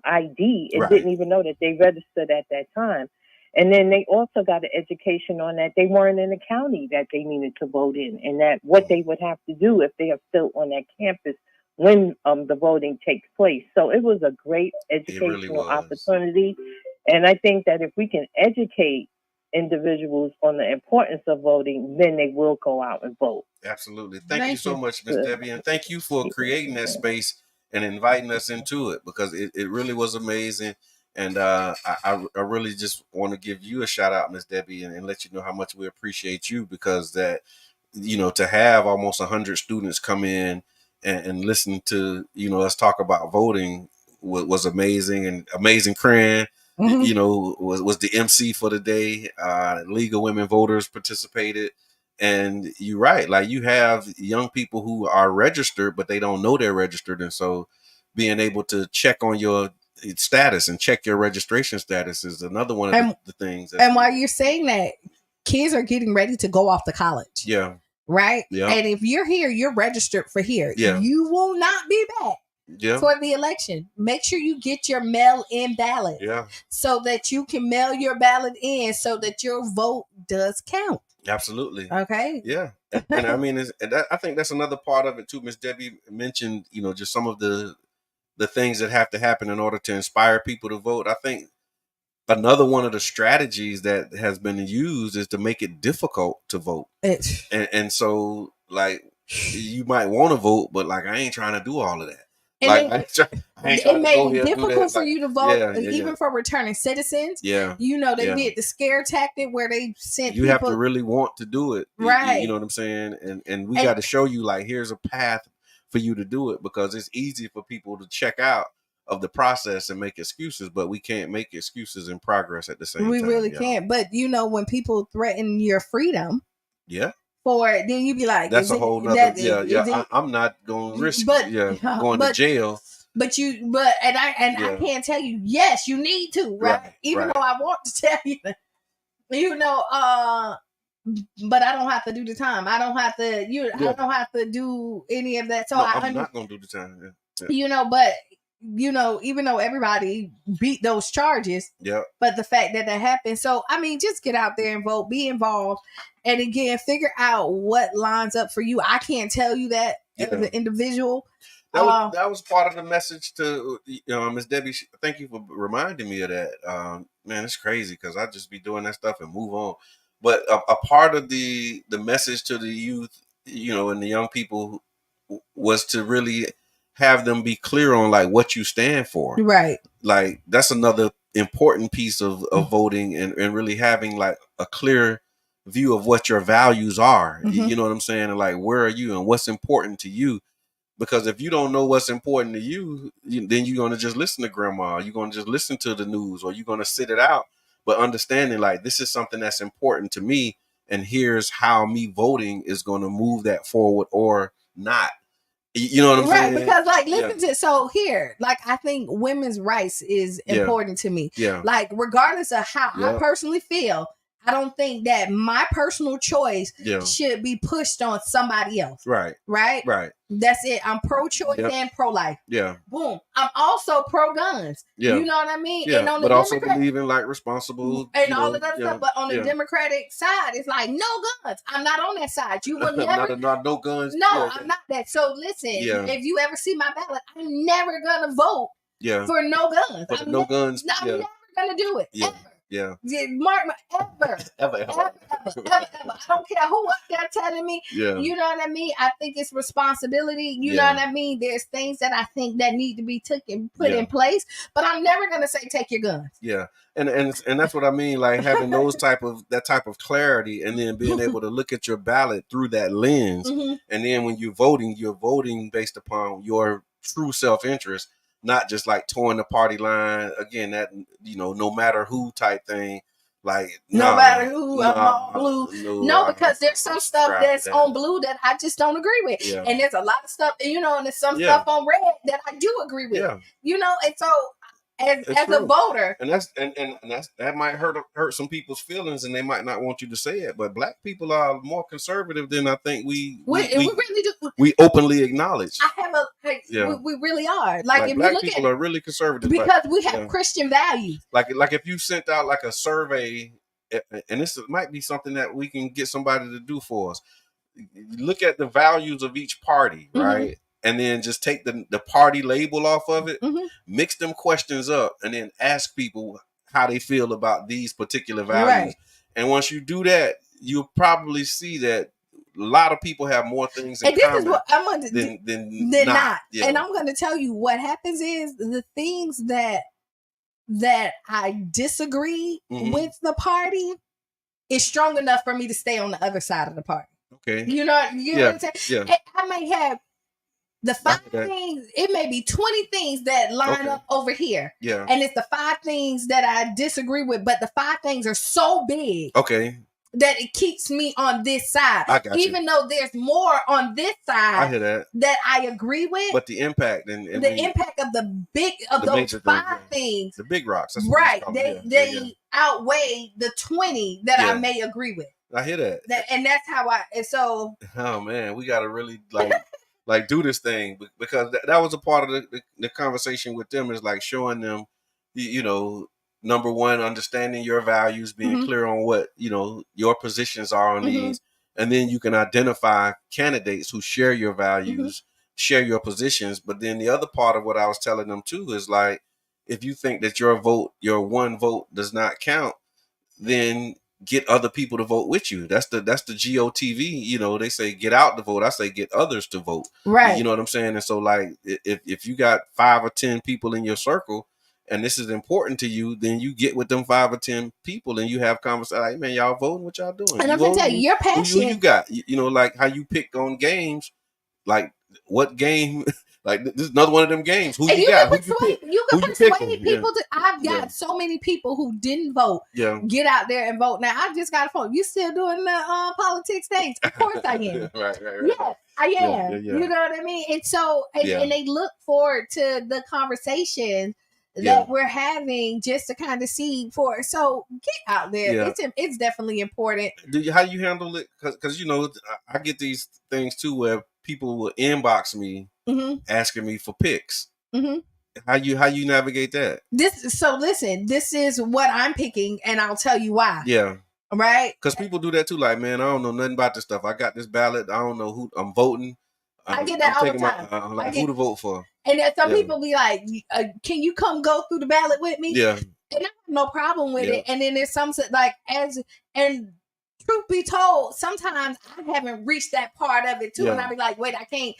ID and didn't even know that they registered at that time. And then they also got an education on that they weren't in the county that they needed to vote in, and that what they would have to do if they are still on that campus when the voting takes place. So it was a great educational opportunity. And I think that if we can educate individuals on the importance of voting, then they will go out and vote. Absolutely. Thank you so much, Miss Debbie. And thank you for creating that space and inviting us into it, because it really was amazing. And I really just want to give you a shout out, Miss Debbie, and let you know how much we appreciate you, because that, to have almost 100 students come in and listen to, us talk about voting was amazing. And Amazing Cran, was the MC for the day. League of Women Voters participated. And you're right, like, you have young people who are registered, but they don't know they're registered. And so being able to check on your status and check your registration status is another one of the things. And while you're saying that, kids are getting ready to go off to college. Yeah. Right? Yeah. And if you're here, you're registered for here. Yeah. You will not be back for the election. Make sure you get your mail-in ballot. Yeah. So that you can mail your ballot in so that your vote does count. Absolutely. Okay. Yeah. And I mean, I think that's another part of it too. Miss Debbie mentioned, just some of the things that have to happen in order to inspire people to vote. I think another one of the strategies that has been used is to make it difficult to vote. And so, like, you might want to vote, but like, I ain't trying to do all of that. And like, it made it difficult for you to vote, even for returning citizens. Yeah. They did the scare tactic where they sent you people. Have to really want to do it. Right. You know what I'm saying? And we got to show you, like, here's a path for you to do it, because it's easy for people to check out of the process and make excuses, but we can't make excuses in progress at the same time. We really can't. But when people threaten your freedom. Yeah. For it, then you be like, that's a whole nother. I'm not going to risk going to jail. But I can't tell you. Yes, you need to, right? Even though I want to tell you, but I don't have to do the time. I don't have to. I don't have to do any of that. So I'm not going to do the time. Yeah. But even though everybody beat those charges, but the fact that happened. So I mean, just get out there and vote, be involved, and again, figure out what lines up for you. I can't tell you that as an individual. That was part of the message to Miss Debbie. Thank you for reminding me of that. Man, it's crazy because I just be doing that stuff and move on. But a part of the message to the youth, and the young people was to really have them be clear on, like, what you stand for. Right. Like, that's another important piece of voting, and really having, like, a clear view of what your values are. You know what I'm saying? And, like, where are you and what's important to you? Because if you don't know what's important to you, then you're going to just listen to grandma. You're going to just listen to the news, or you're going to sit it out. But understanding, like, this is something that's important to me, and here's how me voting is going to move that forward or not. You know what I'm saying? Right, because, like, listen to, so here, like, I think women's rights is important to me. Yeah. Like, regardless of how I personally feel, I don't think that my personal choice should be pushed on somebody else. Right. Right? Right. That's it. I'm pro-choice and pro-life. Yeah. Boom. I'm also pro-guns. Yeah. You know what I mean? Yeah. And on but the also believe in, like, responsible and all of that stuff. But on the Democratic side, it's like, no guns. I'm not on that side. You will never. not no guns. No, I'm not that. So listen, if you ever see my ballot, I'm never gonna vote for no guns. But no guns. I'm never gonna do it. Yeah. Ever. Yeah. Mark my ever. I don't care who up there telling me. Yeah. You know what I mean? I think it's responsibility. You know what I mean? There's things that I think that need to be put in place, but I'm never gonna say take your guns. Yeah. And that's what I mean, like, having that type of clarity, and then being able to look at your ballot through that lens. And then when you're voting based upon your true self-interest, not just like towing the party line. Again, that, no matter who type thing. Like, no matter who, I'm all blue. No, because there's some stuff that's on blue that I just don't agree with. Yeah. And there's a lot of stuff, and there's some stuff on red that I do agree with. Yeah. And so as a voter, and that might hurt some people's feelings, and they might not want you to say it. But Black people are more conservative than I think we really do. We openly acknowledge. We really are. Like, if Black you look people are really conservative because we have Christian values. Like if you sent out like a survey, and this might be something that we can get somebody to do for us. Look at the values of each party, right? And then just take the party label off of it, mix them questions up, and then ask people, how they feel about these particular values. Right. And once you do that, you'll probably see that a lot of people have more things in common. This is what I'm gonna than not. Yeah. And I'm going to tell you what happens is the things that I disagree with the party is strong enough for me to stay on the other side of the party. Okay. You know what I'm saying? Yeah. I may have the 5 things, it may be 20 things that line up over here. Yeah. And it's the 5 things that I disagree with, but the 5 things are so big. Okay. That it keeps me on this side. I got Even you. Though there's more on this side I hear that I agree with. But the impact and the impact of those 5 things. The big rocks. That's right. They outweigh the 20 that I may agree with. I hear that. And that's how oh man, we gotta really like do this thing, because that was a part of the conversation with them, is like showing them, number one, understanding your values, being clear on what, your positions are on these. And then you can identify candidates who share your values, share your positions. But then the other part of what I was telling them too is like, if you think that your one vote does not count, then get other people to vote with you. That's the GOTV. They say get out to vote. I say get others to vote. Right. You know what I'm saying? And so like if you got 5 or 10 people in your circle and this is important to you, then you get with them 5 or 10 people and you have conversation. Like, hey man, y'all voting? What y'all doing? And I'm gonna tell you, your passion. Who you got? Like how you pick on games. Like what game? Like this is another one of them games. Who you got? You can persuade people to. I've got so many people who didn't vote. Yeah. Get out there and vote. Now I just got a phone. You still doing the politics things? Of course I am. Right. Yes, I am. Yeah. You know what I mean? And so and they look forward to the conversation that we're having just to kind of see so get out there. Yeah. It's definitely important. How you handle it? Because I get these things too where people will inbox me asking me for picks. How you navigate that? This is what I'm picking, and I'll tell you why. Yeah. Right? Because people do that too. Like, man, I don't know nothing about this stuff. I got this ballot. I don't know who I'm voting. I get that all the time. Who to vote for. And then some people be like, can you come go through the ballot with me? Yeah. And I have no problem with it. And then there's some like and truth be told, sometimes I haven't reached that part of it too. And I be like, wait, I can't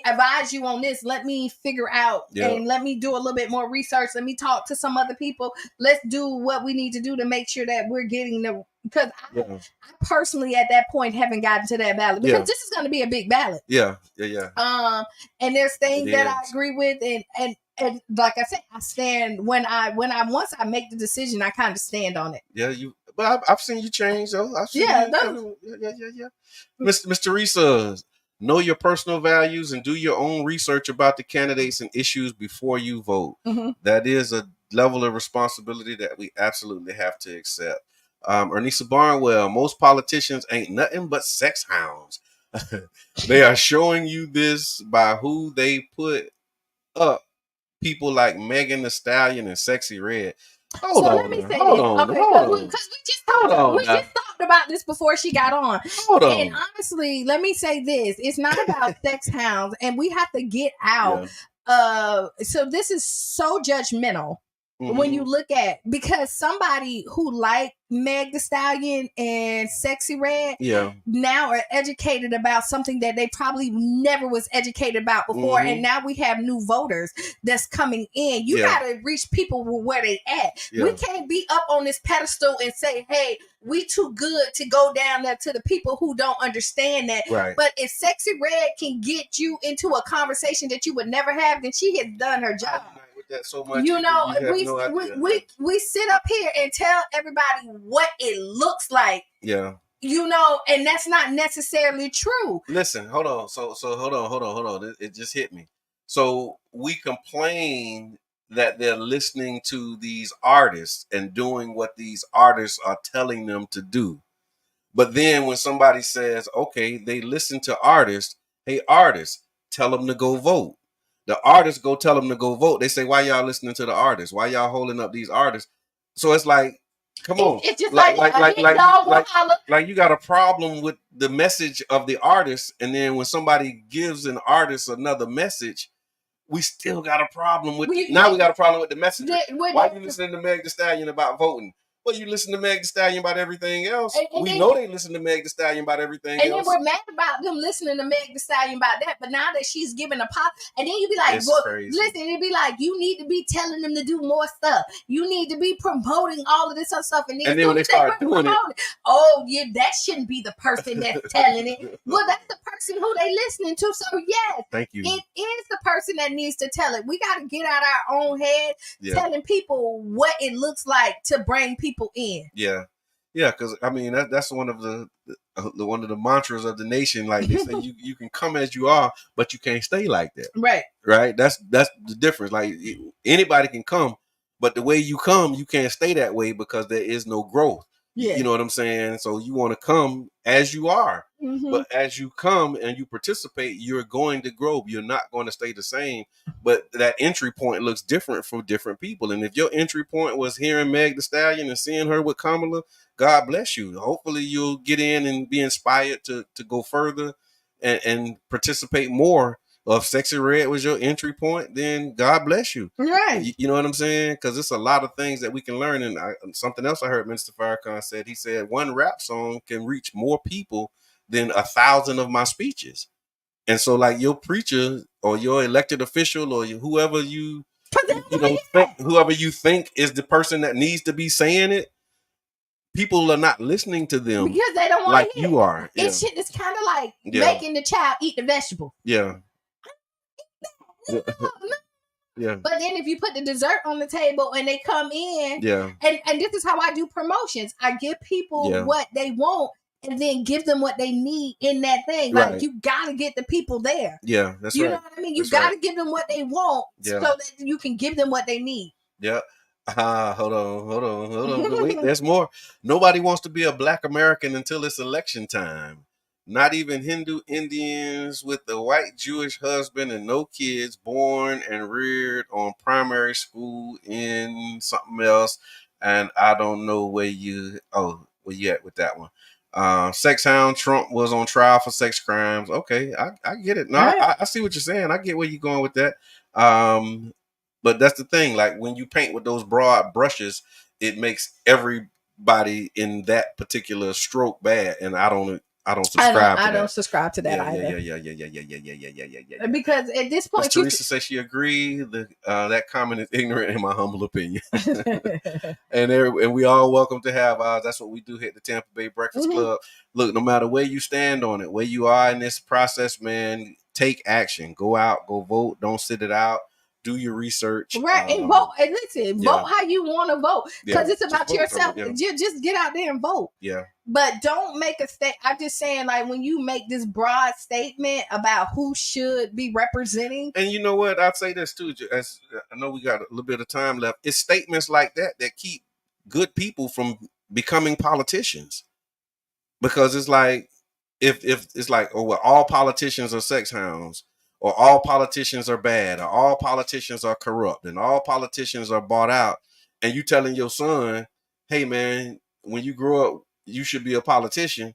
advise you on this. Let me figure out and let me do a little bit more research. Let me talk to some other people. Let's do what we need to do to make sure that we're getting because I personally at that point haven't gotten to that ballot because this is going to be a big ballot. Yeah. And there's things that I agree with and like I said, I stand once I make the decision, I kind of stand on it. Yeah, but I've seen you change though. Yeah. Miss Teresa, know your personal values and do your own research about the candidates and issues before you vote. That is a level of responsibility that we absolutely have to accept. Ernisa Barnwell, most politicians ain't nothing but sex hounds. They are showing you this by who they put up. People like Megan Thee Stallion and Sexy Red. Hold on. Let me say this. Okay, because we just talked about this before she got on. Hold on. And honestly, let me say this. It's not about sex hounds, and we have to get out. So this is so judgmental. When you look at, because somebody who like Meg Thee Stallion and Sexy Red now are educated about something that they probably never was educated about before. And now we have new voters that's coming in. You got to reach people where they at. We can't be up on this pedestal and say, hey, we too good to go down there to the people who don't understand that. Right. But if Sexy Red can get you into a conversation that you would never have, then she has done her job. That so much. We sit up here and tell everybody what it looks like. Yeah. And that's not necessarily true. Listen, hold on. So hold on. It just hit me. So we complain that they're listening to these artists and doing what these artists are telling them to do. But then when somebody says, okay, they listen to artists, hey, artists, tell them to go vote. The artists go tell them to go vote. They say, why y'all listening to the artists? Why y'all holding up these artists? So it's like, come on. It's just like you got a problem with the message of the artist. And then when somebody gives an artist another message, we still got a problem with we got a problem with the messenger. Why you listening to Meg Thee Stallion about voting? Well, you listen to Meg Thee Stallion about everything else. And we know they listen to Meg Thee Stallion about everything else. And then we're mad about them listening to Meg Thee Stallion about that. But now that she's giving a pop, and then you be like, well, listen, it'd be like, you need to be telling them to do more stuff. You need to be promoting all of this other stuff. And then when they start doing it, oh, yeah, that shouldn't be the person that's telling it. Well, that's the person who they listening to. So, yes, thank you. It is the person that needs to tell it. We got to get out our own head, telling people what it looks like to bring people in. Yeah, because I mean that's one of the mantras of the nation. Like they say, you can come as you are, but you can't stay like that. Right. That's the difference. Like anybody can come, but the way you come, you can't stay that way because there is no growth. Yeah. You know what I'm saying? So you want to come as you are. Mm-hmm. But as you come and you participate, you're going to grow. You're not going to stay the same. But that entry point looks different for different people. And if your entry point was hearing Meg Thee Stallion and seeing her with Kamala, God bless you. Hopefully you'll get in and be inspired to go further and participate more. Well, if Sexy Red was your entry point, then God bless you. Right. You know what I'm saying? Because it's a lot of things that we can learn. And something else I heard Minister Farrakhan said, he said, one rap song can reach more people than 1,000 of my speeches. And so like your preacher or your elected official or whoever you whoever you think is the person that needs to be saying it, people are not listening to them because they don't want like to hear you are. It's kind of like making the child eat the vegetable. Yeah. Yeah. But then if you put the dessert on the table and they come in, and this is how I do promotions. I give people what they want and then give them what they need in that thing. Right. Like you gotta get the people there. Yeah, that's right. You know what I mean? You gotta give them what they want so that you can give them what they need. Yeah. Hold on. Wait, there's more. Nobody wants to be a Black American until it's election time. Not even Hindu Indians with a white Jewish husband and no kids, born and reared on primary school in something else. And I don't know where you at with that one. Sex hound Trump was on trial for sex crimes. Okay, I get it. No, I see what you're saying. I get where you're going with that. But that's the thing. Like when you paint with those broad brushes, it makes everybody in that particular stroke bad. And I don't subscribe to that. I don't subscribe to that either. Yeah. Because at this point, Teresa says she agreed. That comment is ignorant in my humble opinion. and we all welcome to have ours. That's what we do here at the Tampa Bay Breakfast Club. Look, no matter where you stand on it, where you are in this process, man, take action. Go out, go vote. Don't sit it out. Do your research. Right. And vote. And listen, vote how you want to vote. Because it's about yourself. Just get out there and vote. Yeah. But don't make a statement. I'm just saying, like, when you make this broad statement about who should be representing. And you know what? I'd say this too. As I know we got a little bit of time left. It's statements like that keep good people from becoming politicians. Because it's like, if it's like, oh, well, all politicians are sex hounds. Or all politicians are bad, or all politicians are corrupt, and all politicians are bought out. And you telling your son, hey, man, when you grow up, you should be a politician.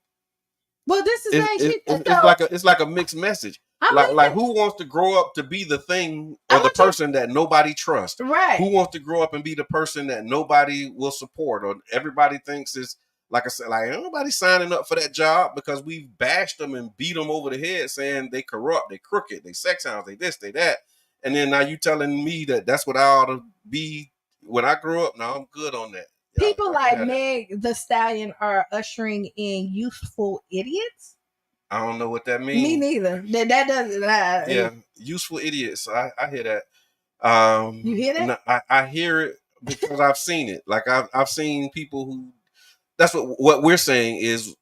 Well, this is it's like a mixed message. Like who wants to grow up to be the thing or the person that nobody trusts? Right. Who wants to grow up and be the person that nobody will support or everybody thinks is, like I said, like nobody's signing up for that job because we bashed them and beat them over the head saying they corrupt, they crooked, they sex hounds, they this, they that. And then now you telling me that that's what I ought to be when I grow up. No, I'm good on that. People like Meg Thee Stallion are ushering in useful idiots. I don't know what that means. Me neither. That doesn't. Useful idiots. I hear that. You hear that? No, I hear it because I've seen it. Like I've seen people who. That's what we're saying is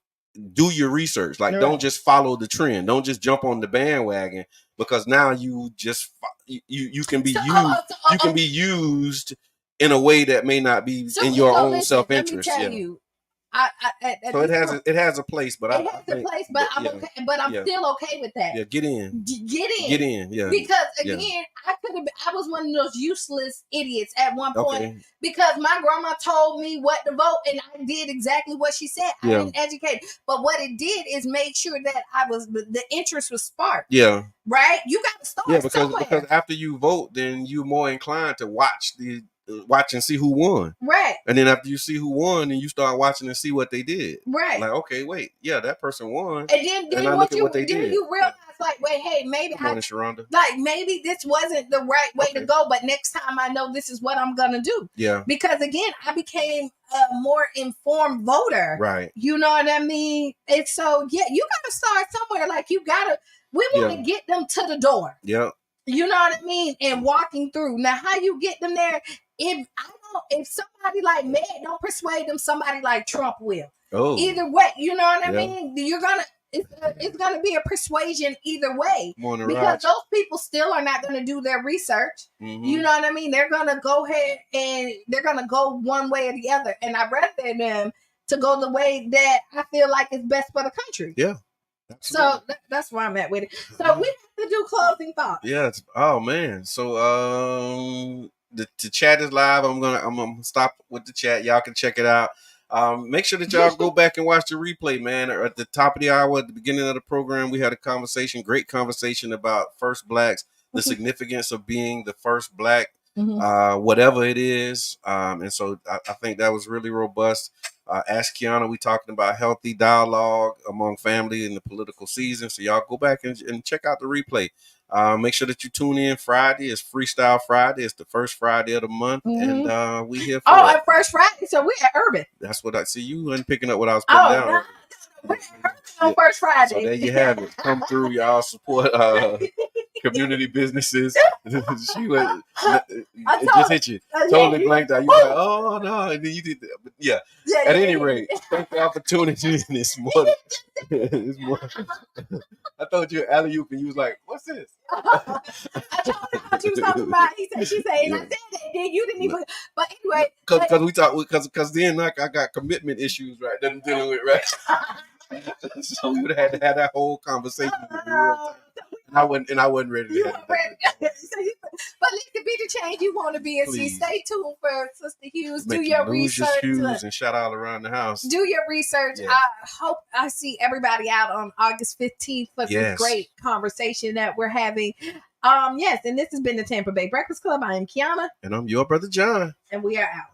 do your research. Like, don't just follow the trend. Don't just jump on the bandwagon because now you just you can be you can be used in a way that may not be in your own self-interest. Let me tell you, So it has a place, but it has a place, but I'm okay. But I'm still okay with that. Yeah, get in. Yeah. Because again, I was one of those useless idiots at one point because my grandma told me what to vote, and I did exactly what she said. I didn't educate, but what it did is make sure that the interest was sparked. Yeah. Right. You got to start somewhere. Because after you vote, then you're more inclined to watch and see who won. Right. And then after you see who won, then you start watching and see what they did. Right. Like, okay, wait, yeah, that person won. And then I look at what they did. You realize, like, wait, hey, maybe Sharonda. Like, maybe this wasn't the right way to go, but next time I know this is what I'm gonna do. Yeah. Because again, I became a more informed voter. Right. You know what I mean? And so you gotta start somewhere. Like we want to get them to the door. Yeah. You know what I mean? And walking through. Now, how you get them there? If somebody like Meg don't persuade them, somebody like Trump will. Oh. Either way, you know what I mean? It's gonna be a persuasion either way because those people still are not gonna do their research. Mm-hmm. You know what I mean? They're gonna go ahead and they're gonna go one way or the other. And I'd rather them to go the way that I feel like is best for the country. Yeah. Absolutely. So that's where I'm at with it. So we have to do closing thoughts. Yeah. Oh man. So the chat is live. I'm gonna stop with the chat. Y'all can check it out. Make sure that y'all go back and watch the replay, man. At the top of the hour, at the beginning of the program, we had a great conversation about first blacks, the significance of being the first black, whatever it is. And so I think that was really robust. Ask Qiana, we talking about healthy dialogue among family in the political season. So y'all go back and check out the replay. Make sure that you tune in Friday. It's Freestyle Friday. It's the first Friday of the month. Mm-hmm. And we here for at First Friday. So we're at Urban. That's what I see. You and picking up what I was putting down. No. We're at Urban on First Friday. So there you have it. Come through, y'all. Support community businesses. She went, it just hit you. Totally blanked out. You were like, oh no. And then you did that. But yeah. At any rate, thank y'all for tuning in this morning. I told you alley-oop and you was like, what's this? I told her what you was talking about. She said, and I said that. Then you didn't even. But anyway, because we talked because then like I got commitment issues right that I'm dealing with right. So we would have had to have that whole conversation with real time. And I wasn't ready to have that. But listen, be the change you want to be. And see, stay tuned for Sister Hughes. Do your research. And shout out around the house. Do your research. Yeah. I hope I see everybody out on August 15th for this great conversation that we're having. Yes, and this has been the Tampa Bay Breakfast Club. I am Qiana. And I'm your brother John. And we are out.